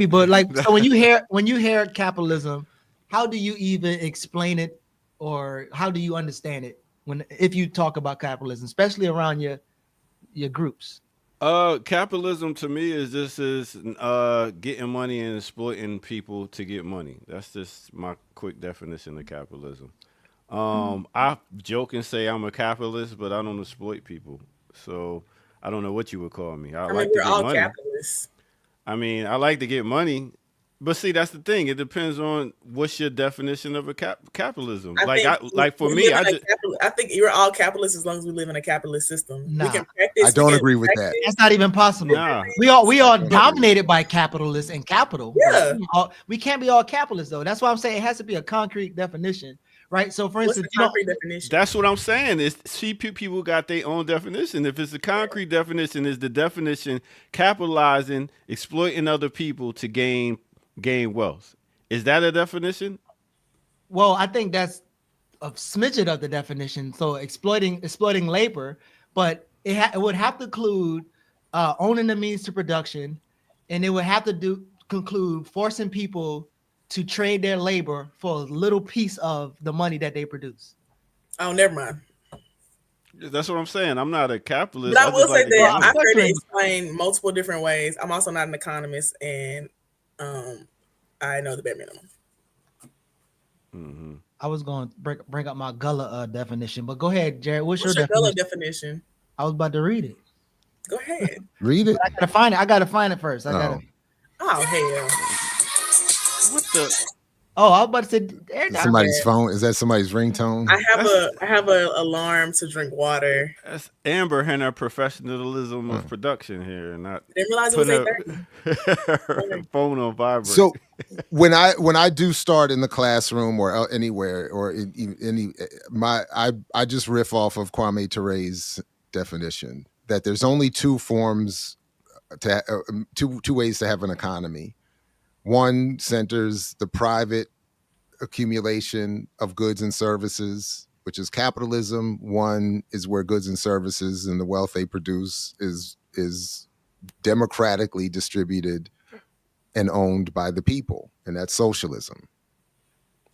but like, so when you hear capitalism, how do you even explain it, or how do you understand it? If you talk about capitalism, especially around your groups? Capitalism to me is getting money and exploiting people to get money. That's just my quick definition of capitalism. I joke and say I'm a capitalist, but I don't exploit people. So I don't know what you would call me. I like to get money. Capitalists. I mean, I like to get money, But see, that's the thing. It depends on what's your definition of a capitalism. I think For we me, live in I think you're all capitalists as long as we live in a capitalist system. Nah. We can practice. I don't agree with that. That's not even possible. Nah. We are dominated by capitalists and capital. Yeah. We can't be all capitalists though. That's why I'm saying it has to be a concrete definition, right? So for What's instance, the concrete definition? That's what I'm saying. Is people got their own definition. If it's a concrete definition, is the definition capitalizing, exploiting other people to gain wealth? Is that a definition? well, I think that's a smidget of the definition. So exploiting labor, but it would have to include owning the means to production, and it would have to conclude forcing people to trade their labor for a little piece of the money that they produce. Oh, never mind. That's what I'm saying. I'm not a capitalist. But I will say that I've heard Well, it explained multiple different ways. I'm also not an economist, and I know the bare minimum. I was going to bring up my Gullah definition, but go ahead, Jared. What's your Gullah definition? definition? I was about to read it. Go ahead. Read it. I gotta find it. I gotta find it first. Oh hell! What the? Oh, I was about to say they're not Somebody's bad. phone. Is that somebody's ringtone? I have a alarm to drink water. That's Amber and her professionalism of production here, not Didn't realize it was putting her phone on vibrate. So when I do start in the classroom or anywhere or I just riff off of Kwame Ture's definition that there's only two forms two ways to have an economy. One centers the private accumulation of goods and services, which is capitalism. One is where goods and services and the wealth they produce is democratically distributed and owned by the people, and that's socialism.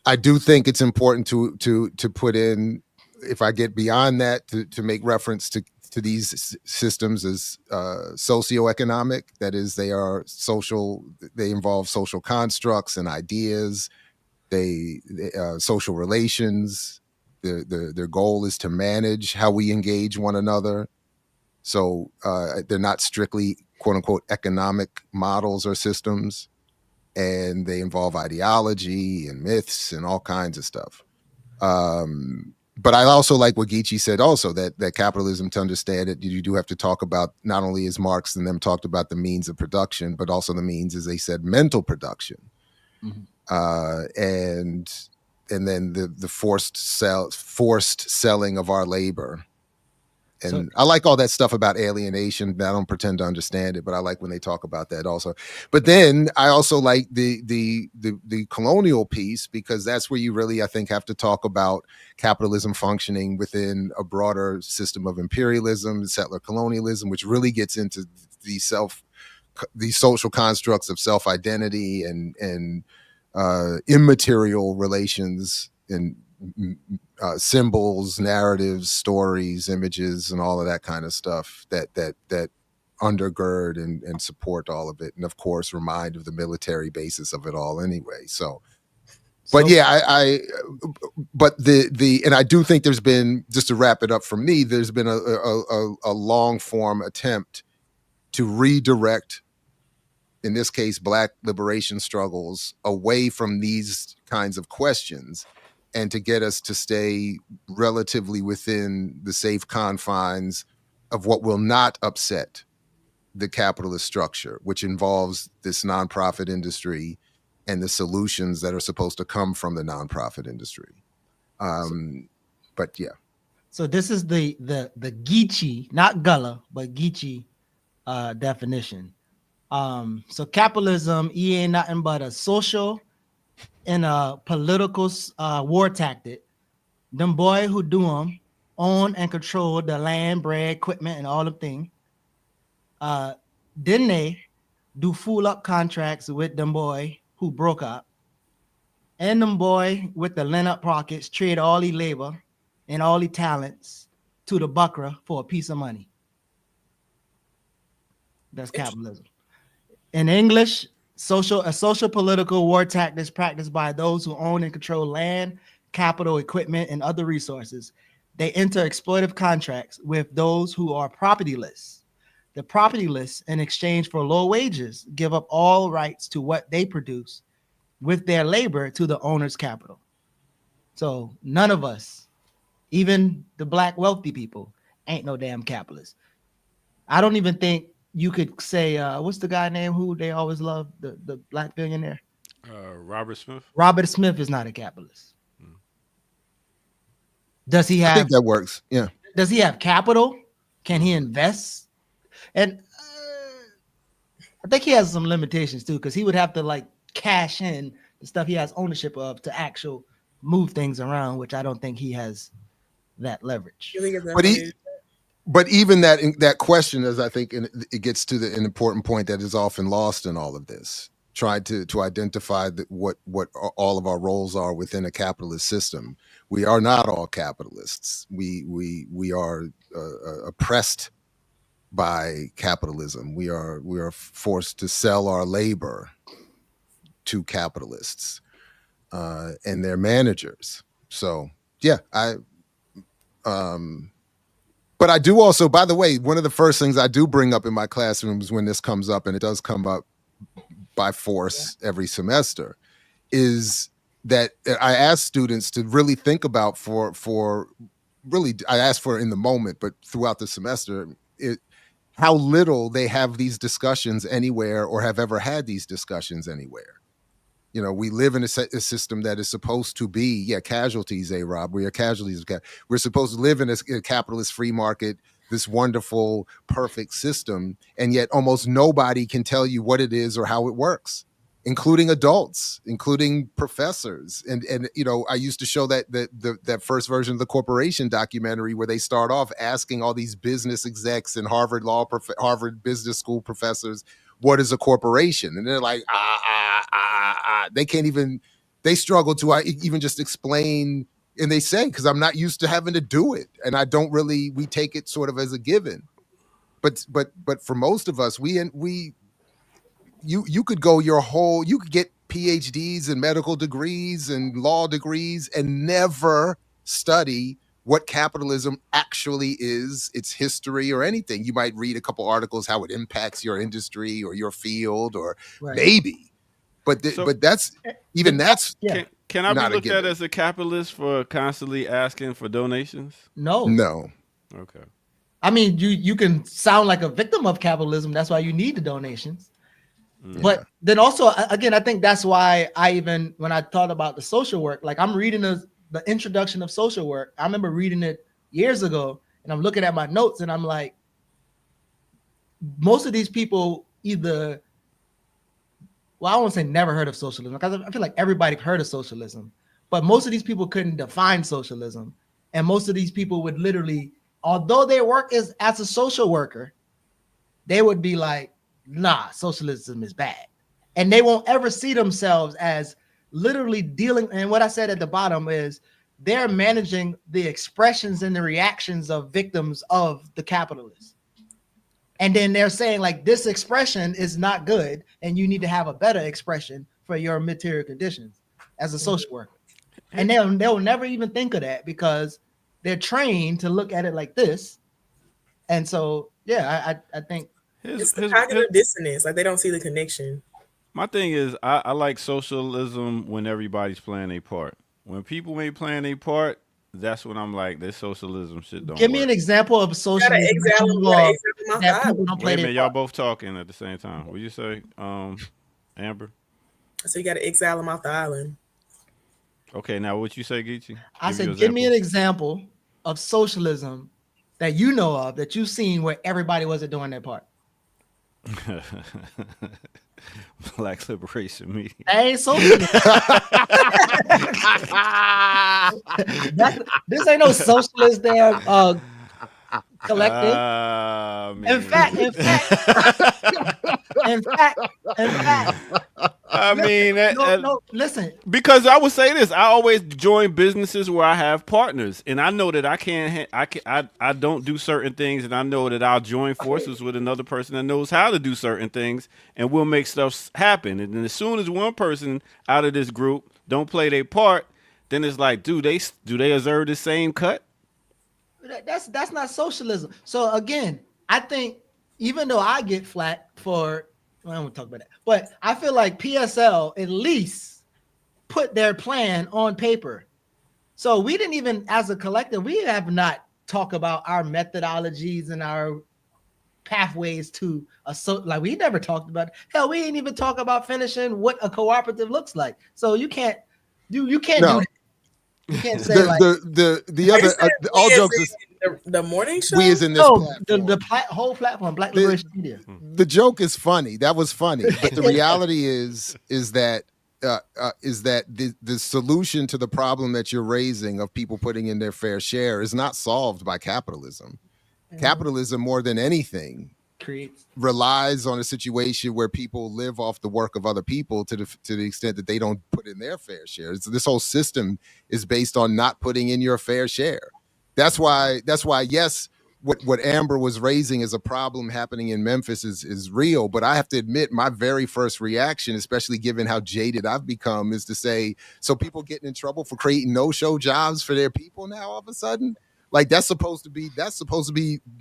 I do think it's important to put in, if I get beyond that, to make reference to these systems as socioeconomic. That is, they are social. They involve social constructs and ideas. They social relations. Their goal is to manage how we engage one another. So they're not strictly quote unquote economic models or systems, and they involve ideology and myths and all kinds of stuff. But I also like what Geechee said also, that capitalism, to understand it, you do have to talk about, not only as Marx and them talked about the means of production, but also the means, as they said, mental production. And then the forced selling of our labor. And I like all that stuff about alienation. I don't pretend to understand it, but I like when they talk about that also. But then I also like the colonial piece, because that's where you really, I think, have to talk about capitalism functioning within a broader system of imperialism, settler colonialism, which really gets into these social constructs of self-identity and immaterial relations and symbols, narratives, stories, images, and all of that kind of stuff that undergird and support all of it, and of course remind of the military basis of it all anyway. But yeah, but and I do think there's been, just to wrap it up for me, there's been a long form attempt to redirect, in this case, Black liberation struggles away from these kinds of questions, and to get us to stay relatively within the safe confines of what will not upset the capitalist structure, which involves this nonprofit industry and the solutions that are supposed to come from the nonprofit industry. But yeah. So this is the Geechee, not Gullah, but Geechee definition. So capitalism, ain't nothing but a social and a political war tactic. Them boy who do them own and control the land, bread, equipment, and all the thing. Then they do fool up contracts with them boy who broke up, and them boy with the lend up pockets trade all the labor and all the talents to the buckra for a piece of money. That's capitalism. In English, a social political war tactics practiced by those who own and control land, capital, equipment, and other resources. They enter exploitive contracts with those who are propertyless the property lists in exchange for low wages, give up all rights to what they produce with their labor to the owner's capital. So none of us, even the black wealthy people, ain't no damn capitalists. I don't even think you could say, what's the guy name who they always love, the black billionaire? Robert Smith. Robert Smith is not a capitalist. Does he have? I think that works. Yeah. Does he have capital? Can he invest? And I think he has some limitations too, because he would have to like cash in the stuff he has ownership of to actual move things around, which I don't think he has that leverage. But even that question is, I think, it gets to an important point that is often lost in all of this. Try to identify what all of our roles are within a capitalist system. We are not all capitalists. We are oppressed by capitalism. We are forced to sell our labor to capitalists and their managers. So yeah, but I do also, by the way, one of the first things I do bring up in my classrooms when this comes up, and it does come up by force every semester, is that I ask students to really think about I ask for it in the moment, but throughout the semester, how little they have these discussions anywhere or have ever had these discussions anywhere. You know, we live in a system that is supposed to be, casualties, Rob. We are casualties. We're supposed to live in a capitalist free market, this wonderful, perfect system, and yet almost nobody can tell you what it is or how it works, including adults, including professors. And you know, I used to show that first version of the Corporation documentary where they start off asking all these business execs and Harvard Business School professors, what is a corporation? And they're like, they can't even, they struggle to even just explain. And they say, because I'm not used to having to do it. And I don't really, we take it sort of as a given. But for most of us, you could go you could get PhDs and medical degrees and law degrees and never study what capitalism actually is, its history or anything. You might read a couple articles, how it impacts your industry or your field or maybe. But that's even that's Can I be looked at as a capitalist for constantly asking for donations? No. Okay. I mean, you can sound like a victim of capitalism. That's why you need the donations. But then also, again, I think that's why when I thought about the social work, like I'm reading the introduction of social work. I remember reading it years ago, and I'm looking at my notes, and I'm like, most of these people either, well, I won't say never heard of socialism, because I feel like everybody heard of socialism, but most of these people couldn't define socialism. And most of these people would literally, although their work is as a social worker, they would be like, nah, socialism is bad. And they won't ever see themselves as literally dealing. And what I said at the bottom is they're managing the expressions and the reactions of victims of the capitalists. And then they're saying like, this expression is not good, and you need to have a better expression for your material conditions as a social worker. And they'll never even think of that because they're trained to look at it like this. And so, yeah, I think it's the cognitive dissonance. Like they don't see the connection. My thing is, I like socialism when everybody's playing a part. When people ain't playing a part, that's when I'm like, this socialism shit don't Give me work. an example of socialism that people don't play Wait a minute, their y'all part. both talking at the same time. What'd you say, Amber? So you got to exile them off the island. Okay, now what you say, Geechee? I said, give me an example of socialism that you know of, that you've seen where everybody wasn't doing their part. Black Liberation Media. That ain't socialism. This ain't no socialist there collective. In fact, I mean, no, listen. Because I would say this, I always join businesses where I have partners, and I know that I don't do certain things, and I know that I'll join forces with another person that knows how to do certain things, and we'll make stuff happen. And then as soon as one person out of this group don't play their part, then it's like, do they deserve the same cut? That's not socialism. So again, I think even though I get flat for, well, I won't talk about that, but I feel like PSL at least put their plan on paper. So we didn't even, as a collective, we have not talked about our methodologies and our pathways to a like we never talked about it. Hell, we ain't even talk about finishing what a cooperative looks like. So you can't do No. that. You can't say like the other all jokes is the morning show. we is in this no, platform. the whole platform, Black Liberation Media. The joke is funny. That was funny, but the reality is that the solution to the problem that you're raising of people putting in their fair share is not solved by capitalism. Capitalism, more than anything, Creates relies on a situation where people live off the work of other people to the extent that they don't put in their fair share. This whole system is based on not putting in your fair share. That's why yes, what Amber was raising as a problem happening in Memphis is real. But I have to admit, my very first reaction, especially given how jaded I've become, is to say, so people getting in trouble for creating no-show jobs for their people now all of a sudden? Like that's supposed to be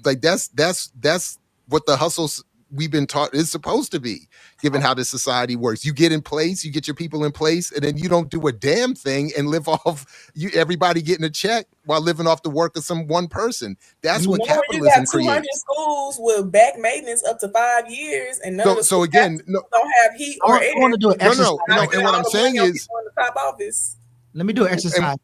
like that's what the hustles we've been taught is supposed to be, given how this society works. You get in place, you get your people in place, and then you don't do a damn thing and live off everybody getting a check while living off the work of some one person. That's what capitalism creates. 200 schools with back maintenance up to 5 years, and none of the schools don't have heat or air. I want to do an exercise. No. And what I'm saying is, the top office. Let me do an exercise.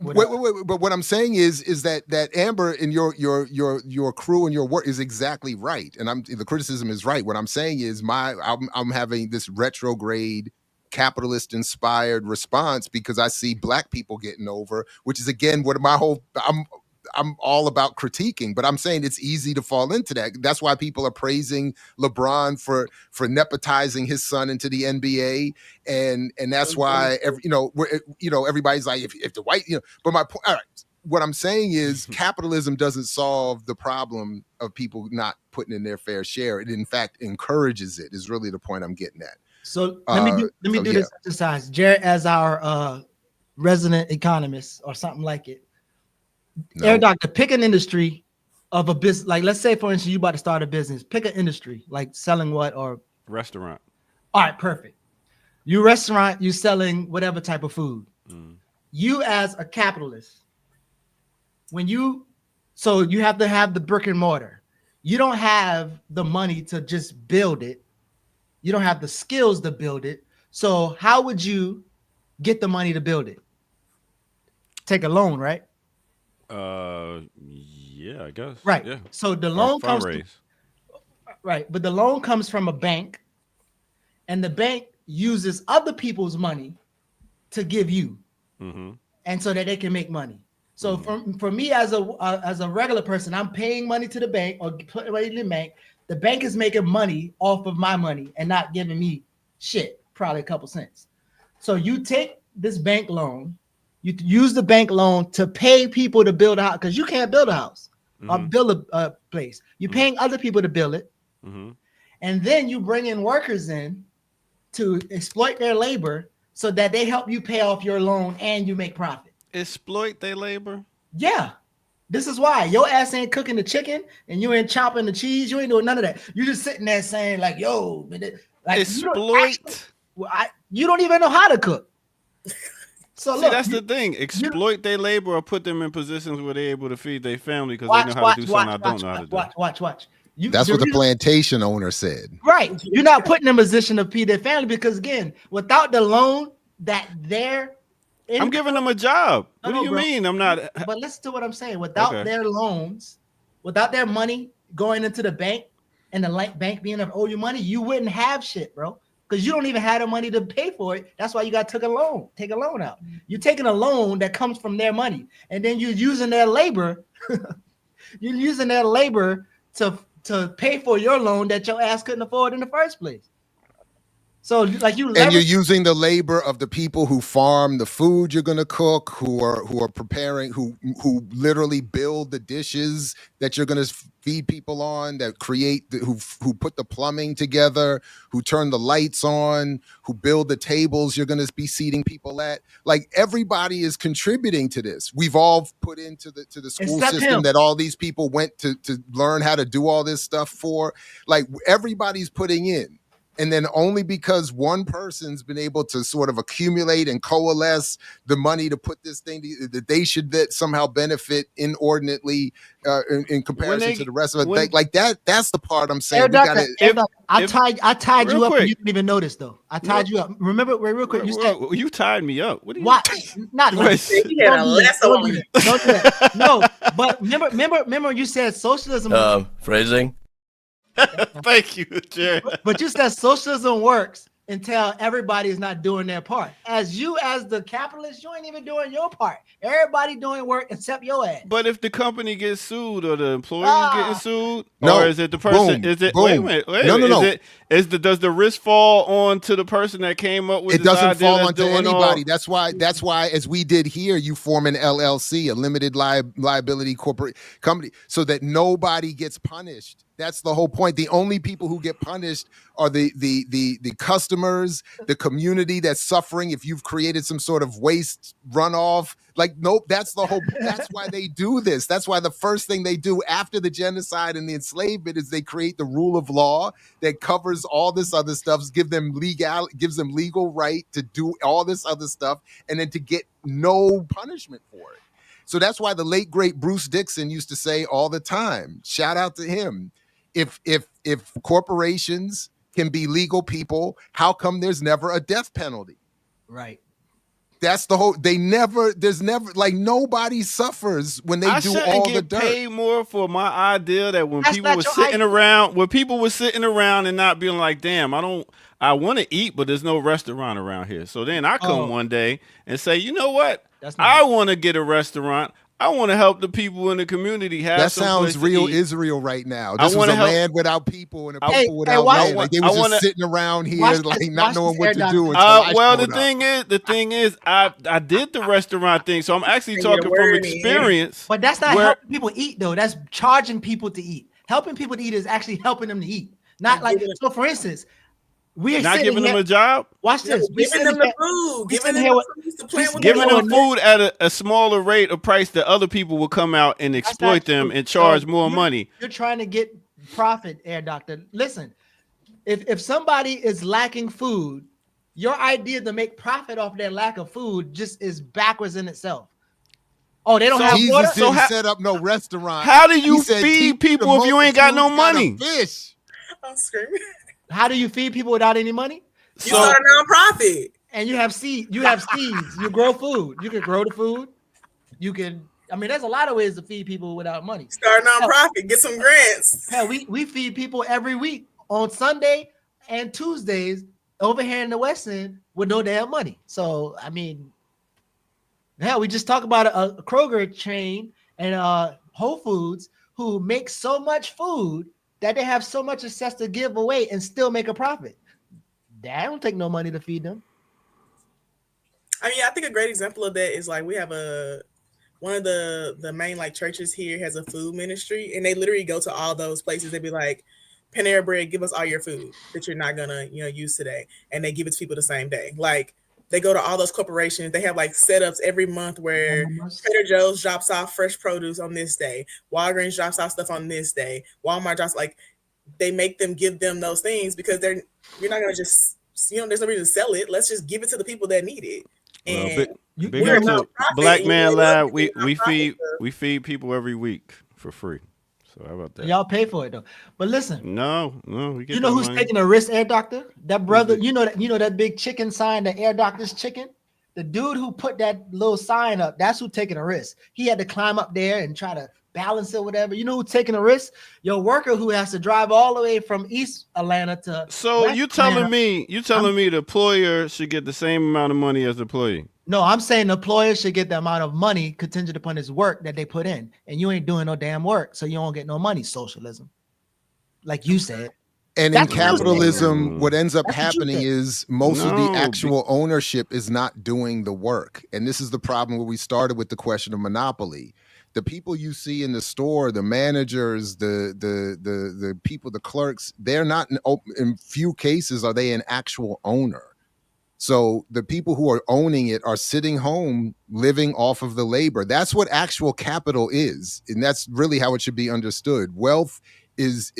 Wait, but what I'm saying is that Amber and your crew and your work is exactly right, and the criticism is right. What I'm saying is I'm having this retrograde, capitalist inspired response because I see Black people getting over, which is again what I'm all about critiquing, but I'm saying it's easy to fall into that. That's why people are praising LeBron for nepotizing his son into the NBA, and that's why everybody's like if the white But my point, all right, what I'm saying is capitalism doesn't solve the problem of people not putting in their fair share. It in fact encourages it. Is really the point I'm getting at. So let me do this exercise, Jared, as our resident economist or something like it. No. Air Doctor, pick an industry of a business. Like, let's say, for instance, you about to start a business. Pick an industry, like selling what or restaurant. All right, perfect. You restaurant, you selling whatever type of food. You as a capitalist, so you have to have the brick and mortar. You don't have the money to just build it. You don't have the skills to build it. So how would you get the money to build it? Take a loan, right? Yeah, I guess. Right. Yeah. So the loan comes but the loan comes from a bank, and the bank uses other people's money to give you, and so that they can make money. So for me as a regular person, I'm paying money to the bank or putting money in the bank. The bank is making money off of my money and not giving me shit, probably a couple cents. So you take this bank loan. You use the bank loan to pay people to build a house because you can't build a house or build a place. You're paying other people to build it. And then you bring in workers in to exploit their labor so that they help you pay off your loan and you make profit. Exploit their labor? Yeah. This is why your ass ain't cooking the chicken and you ain't chopping the cheese. You ain't doing none of that. You're just sitting there saying like, yo, like exploit. You don't even know how to cook. So see, look, that's the thing. Exploit their labor or put them in positions where they're able to feed their family because they know how to do something I don't know how to do. Watch. That's what the plantation owner said. Right. You're not putting them in a position to feed their family because, again, without the loan that they're I'm giving them a job. What do you mean? I'm not. But listen to what I'm saying. Without their loans, without their money going into the bank and the bank being able to owe you money, you wouldn't have shit, bro. Because you don't even have the money to pay for it. That's why you got to take a loan out. You're taking a loan that comes from their money, and then you're using their labor. You're using their labor to pay for your loan that your ass couldn't afford in the first place. So like you And you're leverage, using the labor of the people who farm the food you're gonna cook, who are preparing, who literally build the dishes that you're gonna feed people on, that create who put the plumbing together, who turn the lights on, who build the tables you're gonna be seating people at. Like everybody is contributing to this. We've all put into the school Except system him. that all these people went to learn how to do all this stuff for. Like everybody's putting in. And then only because one person's been able to sort of accumulate and coalesce the money to put this thing that they should somehow benefit inordinately in comparison to the rest of it. Like that. That's the part I'm saying. Air We Doctor, gotta, I tied real you up quick. and you didn't even notice though. I tied you up. Remember, real quick, you said You tied me up. What do you? what? Not Wait, He had a lasso on you. Don't do that. No, but remember you said socialism. Phrasing. Thank you, Jared. But you said socialism works until everybody is not doing their part. As the capitalist, you ain't even doing your part. Everybody doing work except your ass. But if the company gets sued or the employee is getting sued, No. or is it the person? Boom. Is it? Boom. Wait a minute. No. Does the risk fall on to the person that came up with it this doesn't idea fall that's onto doing anybody. all- That's why, as we did here, you form an LLC, a limited liability corporate company, so that nobody gets punished. That's the whole point. The only people who get punished are the customers, the community that's suffering. If you've created some sort of waste runoff, like, nope, that's the whole. That's why they do this. That's why the first thing they do after the genocide and the enslavement is they create the rule of law that covers all this other stuff, gives them legal right to do all this other stuff, and then to get no punishment for it. So that's why the late great Bruce Dixon used to say all the time, shout out to him, if corporations can be legal people, how come there's never a death penalty? Right. That's the whole. There's never like nobody suffers when they I do shouldn't all get the dirt. paid more for my idea that when That's people not were your sitting idea. around, and not being like, damn, I want to eat, but there's no restaurant around here. So then I come one day and say, you know what? I want to get a restaurant. I want to help the people in the community have. That someplace sounds to real eat. Israel right now. I This was wanna a help- land without people and a Hey, people without watch- land. Like they was I wanna- just sitting around here, watch like this- not watch knowing this what air to doctor. do. Until I Well, showed up. the thing is, I did the restaurant thing, so I'm actually And talking you're from worthy. experience. But that's not where- helping people eat though. That's charging people to eat. Helping people to eat is actually helping them to eat. Not like so. For instance, we are Not sitting giving here, them a job. Watch this. We Giving sitting them the here- food, we giving sitting them here the with- food to plant what Giving they them want. food at a smaller rate of price that other people will come out and exploit them true. and charge So more you're- money. You're trying to get profit, Air Doctor. Listen, if somebody is lacking food, your idea to make profit off their lack of food just is backwards in itself. Oh, they don't So have Jesus water. didn't how- set up no restaurant. How do He you said, feed "Keep the people if you ain't got no multitudes money? out of fish." I'm screaming. How do you feed people without any money? You start a nonprofit. And you have seed. You have seeds. You grow food. You can grow the food. You can. I mean, there's a lot of ways to feed people without money. Start a nonprofit. Get some grants. Hell, we feed people every week on Sunday and Tuesdays over here in the West End with no damn money. So I mean, hell, we just talk about a Kroger chain and Whole Foods who make so much food that they have so much access to give away and still make a profit. That don't take no money to feed them. I mean, I think a great example of that is like we have one of the main like churches here has a food ministry, and they literally go to all those places. They'd be like, Panera Bread, give us all your food that you're not gonna use today, and they give it to people the same day. Like they go to all those corporations. They have like setups every month where Trader Joe's drops off fresh produce on this day, Walgreens drops off stuff on this day, Walmart drops like. They make them give them those things because you're not gonna just there's no reason to sell it. Let's just give it to the people that need it. And Big we're up a to nonprofit, Black and Man we Lab. love We to be feed nonprofit. we feed people every week for free. So how about that? Y'all pay for it though. But listen, No, we get you know that who's money. taking a risk, Air Doctor? That brother, you know that big chicken sign, the Air Doctor's chicken. The dude who put that little sign up, that's who taking a risk. He had to climb up there and try to balance it, whatever. You know who's taking a risk? Your worker who has to drive all the way from East Atlanta to. So West you telling Atlanta. me the employer should get the same amount of money as the employee? No, I'm saying the employer should get the amount of money contingent upon his work that they put in, and you ain't doing no damn work, so you don't get no money. Socialism, like you said. And That's in what you said. capitalism, what ends up That's what you happening said. is most of the No, actual ownership is not doing the work. And this is the problem where we started with the question of monopoly. The people you see in the store, the managers, the people, the clerks, they're not in few cases are they an actual owner. So the people who are owning it are sitting home living off of the labor. That's what actual capital is. And that's really how it should be understood. Wealth is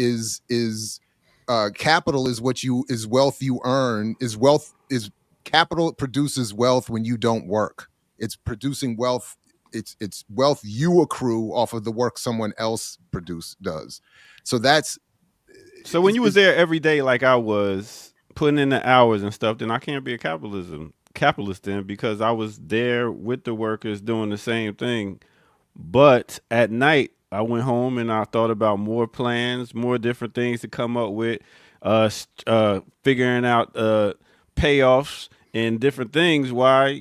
capital is wealth you earn, is capital produces wealth when you don't work. It's producing wealth. It's wealth you accrue off of the work someone else does. So so when you was there every day like I was, putting in the hours and stuff, then I can't be a capitalist then, because I was there with the workers doing the same thing. But at night I went home and I thought about more plans, more different things to come up with, figuring out payoffs and different things. Why,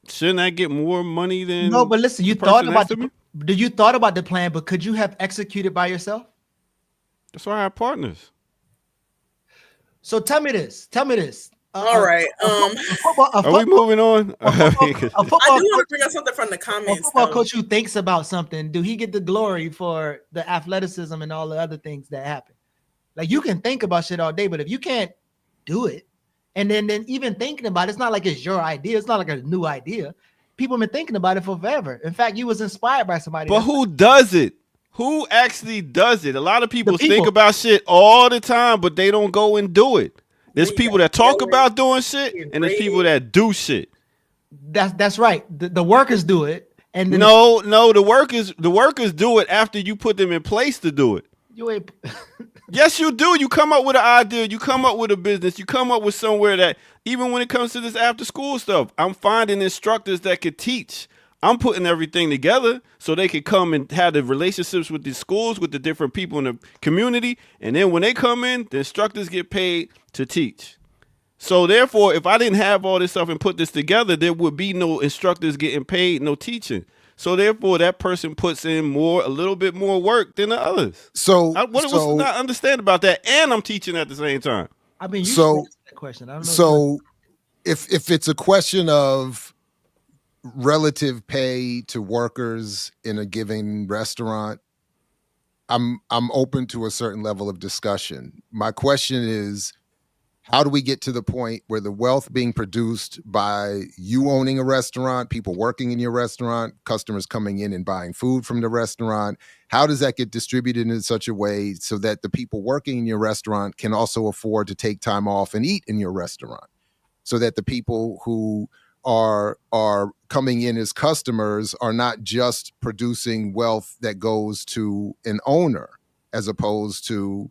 shouldn't I get more money than No, but listen, you the thought person about next to me? did you thought about the plan, but could you have executed by yourself? That's why I have partners. So tell me this. All right. Are we moving on? I do want to bring up something from the A comments. football though. coach who thinks about something, do he get the glory for the athleticism and all the other things that happen? Like, you can think about shit all day, but if you can't do it, and then even thinking about it, it's not like it's your idea. It's not like a new idea. People have been thinking about it for forever. In fact, you was inspired by somebody. But who does it? Who actually does it? A lot of people think people. about shit all the time, but they don't go and do it. There's people that talk about doing shit, and there's people that do shit. That's right. The workers do it, and then No, the workers do it after you put them in place to do it. you ain't. Yes, you do. You come up with an idea. You come up with a business. You come up with somewhere that, even when it comes to this after school stuff, I'm finding instructors that could teach. I'm putting everything together so they can come and have the relationships with the schools, with the different people in the community. And then when they come in, the instructors get paid to teach. So therefore, if I didn't have all this stuff and put this together, there would be no instructors getting paid, no teaching. So therefore, that person puts in a little bit more work than the others. So what's not understand about that? And I'm teaching at the same time. I mean, you So- should answer that question. I don't know. So if it's a question of relative pay to workers in a given restaurant, I'm open to a certain level of discussion. My question is, how do we get to the point where the wealth being produced by you owning a restaurant, people working in your restaurant, customers coming in and buying food from the restaurant, how does that get distributed in such a way so that the people working in your restaurant can also afford to take time off and eat in your restaurant? So that the people who are coming in as customers are not just producing wealth that goes to an owner, as opposed to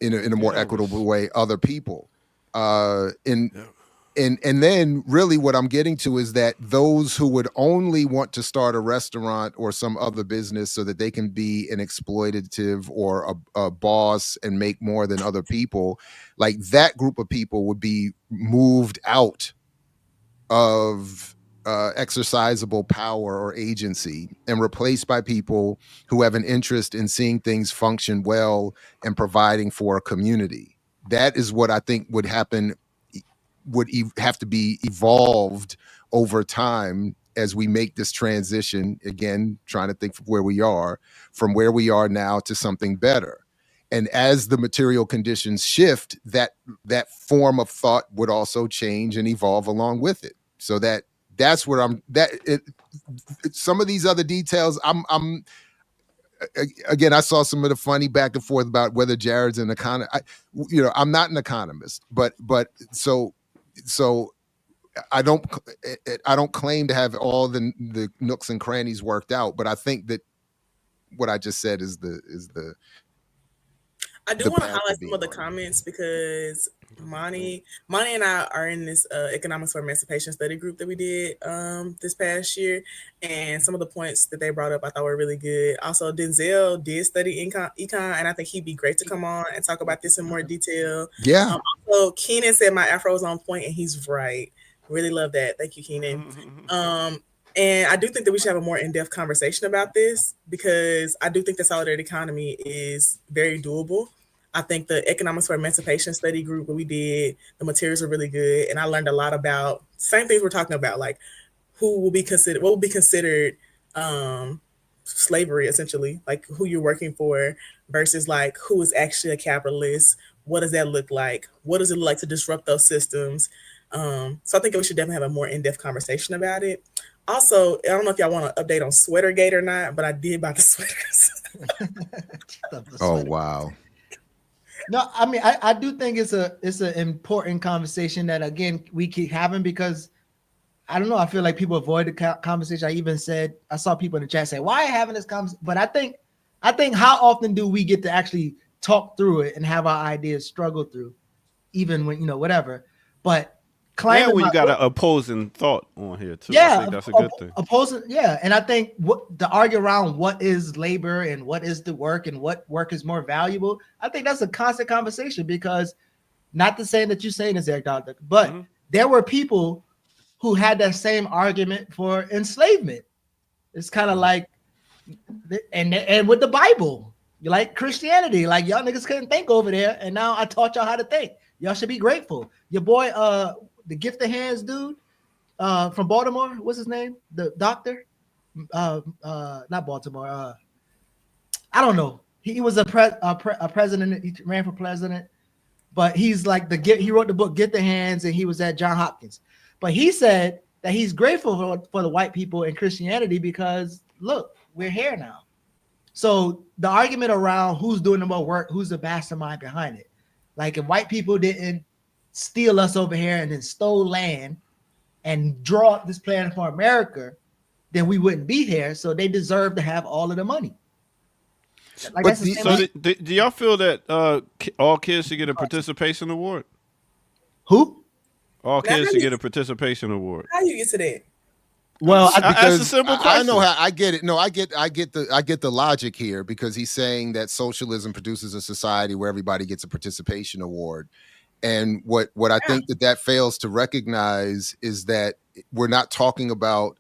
in a more equitable way other people. And then really what I'm getting to is that those who would only want to start a restaurant or some other business so that they can be an exploitative or a boss and make more than other people, like that group of people would be moved out of exercisable power or agency and replaced by people who have an interest in seeing things function well and providing for a community. That is what I think would happen, have to be evolved over time as we make this transition, again, trying to think of where we are, from where we are now to something better. And as the material conditions shift, that form of thought would also change and evolve along with it. So that's where some of these other details, again, I saw some of the funny back and forth about whether Jared's an economist. I'm not an economist, but so I don't claim to have all the nooks and crannies worked out, but I think that what I just said is the I do want to highlight some of the comments because Monty and I are in this economics for emancipation study group that we did this past year, and some of the points that they brought up I thought were really good. Also, Denzel did study econ, and I think he'd be great to come on and talk about this in more detail. Yeah. Also, Keenan said my afro is on point, and he's right. Really love that. Thank you, Keenan. And I do think that we should have a more in-depth conversation about this because I do think the solidarity economy is very doable. I think the Economics for Emancipation study group that we did, the materials were really good, and I learned a lot about same things we're talking about, like what will be considered slavery, essentially, like who you're working for versus like who is actually a capitalist. What does that look like? What does it look like to disrupt those systems? So I think we should definitely have a more in-depth conversation about it. Also, I don't know if y'all want to update on Sweatergate or not, but I did buy the sweaters. Oh wow. No, I mean, I do think it's an important conversation that, again, we keep having, because I don't know, I feel like people avoid the conversation. I saw people in the chat say, why are you having this conversation? But I think how often do we get to actually talk through it and have our ideas struggle through, even when, whatever. But when you got an opposing thought on here too. Yeah, I think that's a good thing. Opposing, yeah. And I think the argument around what is labor and what is the work and what work is more valuable, I think that's a constant conversation, because not the same that you're saying is there, Doctor, but there were people who had that same argument for enslavement. It's kind of like, and with the Bible, you like Christianity, like y'all niggas couldn't think over there, and now I taught y'all how to think. Y'all should be grateful. Your boy, the gift of hands dude from Baltimore, what's his name? The doctor, not Baltimore. I don't know. He was a president. He ran for president, but he's like he wrote the book Gift of Hands, and he was at Johns Hopkins. But he said that he's grateful for the white people in Christianity because look, we're here now. So the argument around who's doing the more work, who's the mastermind behind it, like if white people didn't steal us over here and then stole land and draw up this plan for America, then we wouldn't be here. So they deserve to have all of the money. Like that's the same do y'all feel that all kids should get a participation award? Who? All kids should get a participation award. How you get to that? Well, that's a simple question. I know how I get it. No, I get the logic here, because he's saying that socialism produces a society where everybody gets a participation award. And what I think that fails to recognize is that we're not talking about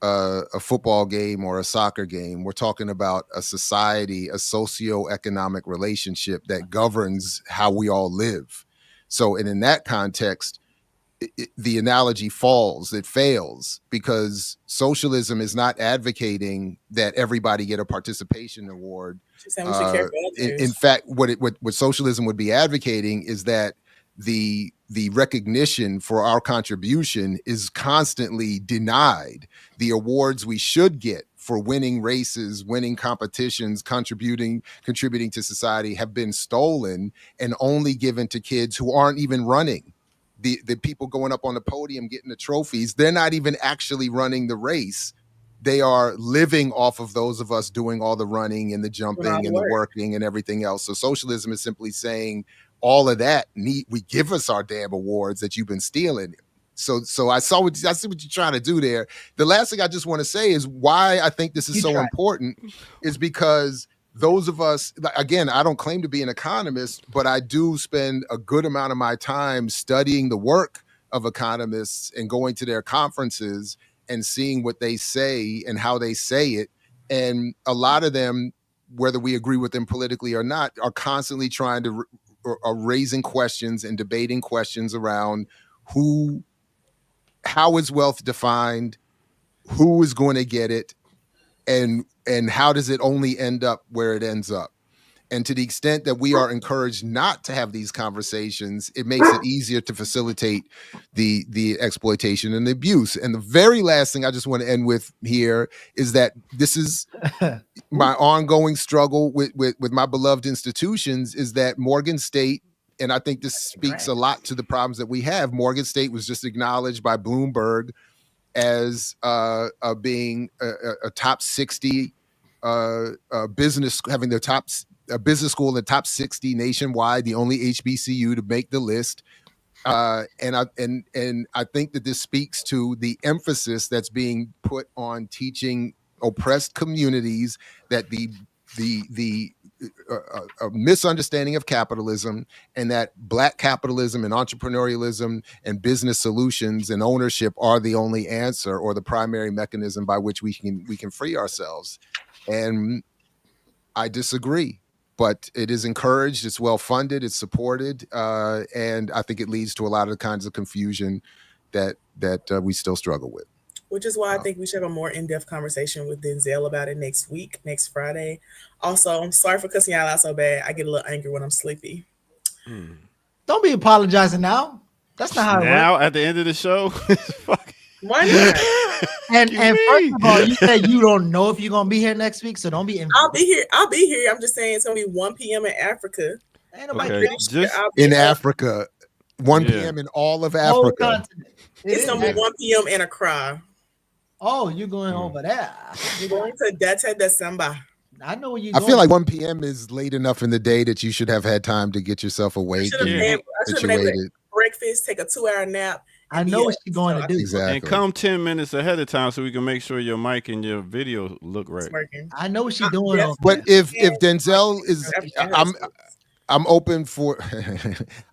a football game or a soccer game. We're talking about a society, a socio-economic relationship that governs how we all live. So, and in that context, the analogy it fails, because socialism is not advocating that everybody get a participation award. In fact, what socialism would be advocating is that the recognition for our contribution is constantly denied. The awards we should get for winning races, winning competitions, contributing to society have been stolen and only given to kids who aren't even running. The people going up on the podium getting the trophies, they're not even actually running the race. They are living off of those of us doing all the running and the jumping and the working and everything else. So socialism is simply saying all of that we give us our damn awards that you've been stealing. So I see what you're trying to do there. The last thing I just want to say is why I think this is so important is because those of us, again, I don't claim to be an economist, but I do spend a good amount of my time studying the work of economists and going to their conferences and seeing what they say and how they say it. And a lot of them, whether we agree with them politically or not, are constantly trying to are raising questions and debating questions around how is wealth defined, who is going to get it, and how does it only end up where it ends up. And to the extent that we are encouraged not to have these conversations, it makes it easier to facilitate the exploitation and the abuse. And the very last thing I just want to end with here is that this is my ongoing struggle with my beloved institutions, is that Morgan State, and I think this speaks a lot to the problems that we have. Morgan State was just acknowledged by Bloomberg as being a top 60 business, having the top business school in the top 60 nationwide, the only HBCU to make the list. And I think that this speaks to the emphasis that's being put on teaching oppressed communities that a misunderstanding of capitalism, and that Black capitalism and entrepreneurialism and business solutions and ownership are the only answer or the primary mechanism by which we can free ourselves. And I disagree. but it is encouraged. It's well funded. It's supported, and I think it leads to a lot of the kinds of confusion that we still struggle with. Which is why I think we should have a more in-depth conversation with Denzel about it next week, next Friday. Also, I'm sorry for cussing y'all out so bad. I get a little angry when I'm sleepy. Don't be apologizing now. That's not how it Now works. at the end of the show. Why not? And first of all, you said you don't know if you're gonna be here next week, so don't be. I'll be here. I'll be here. I'm just saying it's gonna be 1 p.m. in Africa. Ain't nobody Okay, cares. just I'll be In here. Africa, 1 Yeah. p.m. in all of Whole Africa. continent. It's gonna be 1 p.m. in Accra. Oh, you're going over there. We're going to Data December. I know where you're I going. feel like 1 p.m. is late enough in the day that you should have had time to get yourself I awake should have and been able to situated. breakfast, take a 2-hour nap. I know what she's going to do. Exactly. and come 10 minutes ahead of time so we can make sure your mic and your video look right. Working. I know what she's doing. yes. over But there. if Denzel is, I'm open for.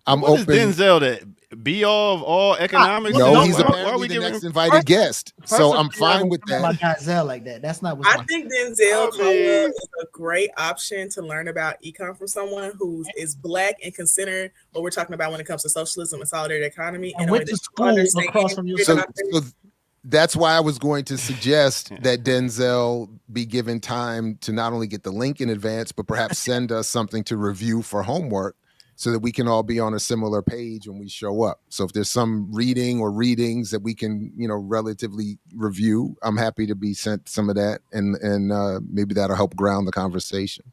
I'm What is open. Denzel that be all economics? No, Why- he's why apparently we the giving next him- invited guest, First so of I'm all, fine with talking about that. Denzel like that. That's not what's I my. think Denzel I mean- is a great option to learn about econ from someone who is Black and consider what we're talking about when it comes to socialism and solidarity economy. And a went way to that school you understand across from your freedom So, of things. so that's why I was going to suggest that Denzel be given time to not only get the link in advance, but perhaps send us something to review for homework, so that we can all be on a similar page when we show up. So if there's some reading or readings that we can, relatively review, I'm happy to be sent some of that, and maybe that'll help ground the conversation.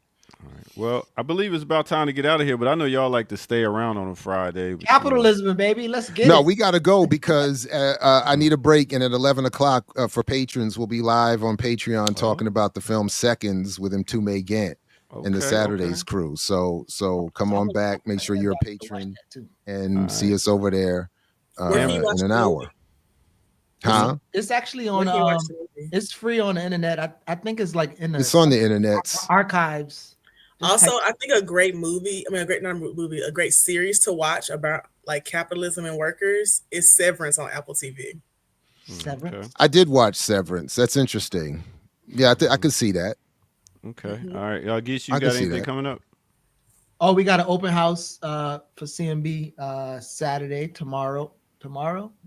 Well, I believe it's about time to get out of here, but I know y'all like to stay around on a Friday. but, Capitalism, baby. Let's get No, it. we got to go because I need a break. And at 11 o'clock for patrons, we'll be live on Patreon talking about the film Seconds with Mtume Gant and the Okay, Saturdays okay. crew. So come on back. Make sure you're a patron and see us over there Where can you watch in an the hour. movie? Huh? It's actually Where on. can you watch the movie? It's free on the internet. I think it's like in the It's on the internet. archives. Just Also, type- I think a great movie, a great series to watch about like capitalism and workers is Severance on Apple TV. Severance. Okay. I did watch Severance. That's interesting. Yeah, I could see that. Okay. All right. Y'all get you I can got see anything that. coming up? Oh, we got an open house for CMB Saturday tomorrow.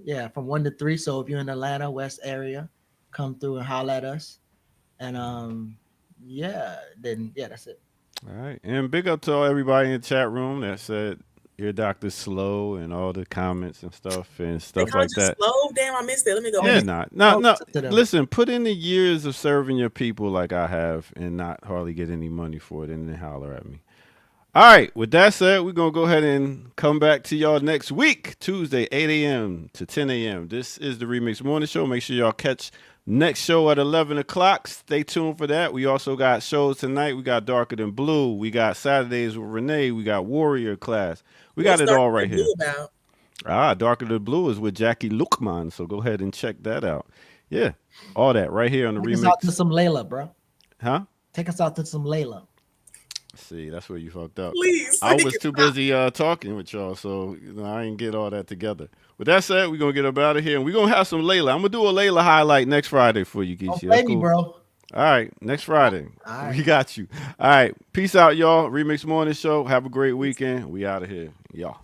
Yeah, from 1 to 3. So if you're in the Atlanta West area, come through and holler at us. And that's it. All right. And big up to everybody in the chat room that said your doctor's slow and all the comments and stuff They like called you that. slow? Damn, I missed it. Let me go. Yeah, back. no. listen to them. Listen, put in the years of serving your people like I have and not hardly get any money for it and then holler at me. All right. With that said, we're going to go ahead and come back to y'all next week, Tuesday, 8 a.m. to 10 a.m. This is the Remix Morning Show. Make sure y'all catch next show at 11 o'clock. Stay tuned for that. We also got shows tonight. We got Darker Than Blue. We got Saturdays with Renee. We got Warrior Class. We got What's it all Darker right Than here. Blue about? Darker Than Blue is with Jackie Lukman. So go ahead and check that out. Yeah, all that right here on the Take us out to Remix. some Layla, bro. Huh? Take us out to some Layla. See, that's where you fucked up. Please. I was too busy talking with y'all, so I didn't get all that together. With that said, we're going to get up out of here, and we're going to have some Layla. I'm going to do a Layla highlight next Friday for you, Don't Geechee. play me, bro. All right, next Friday. All right. We got you. All right, peace out, y'all. Remix Morning Show. Have a great weekend. We out of here. Y'all.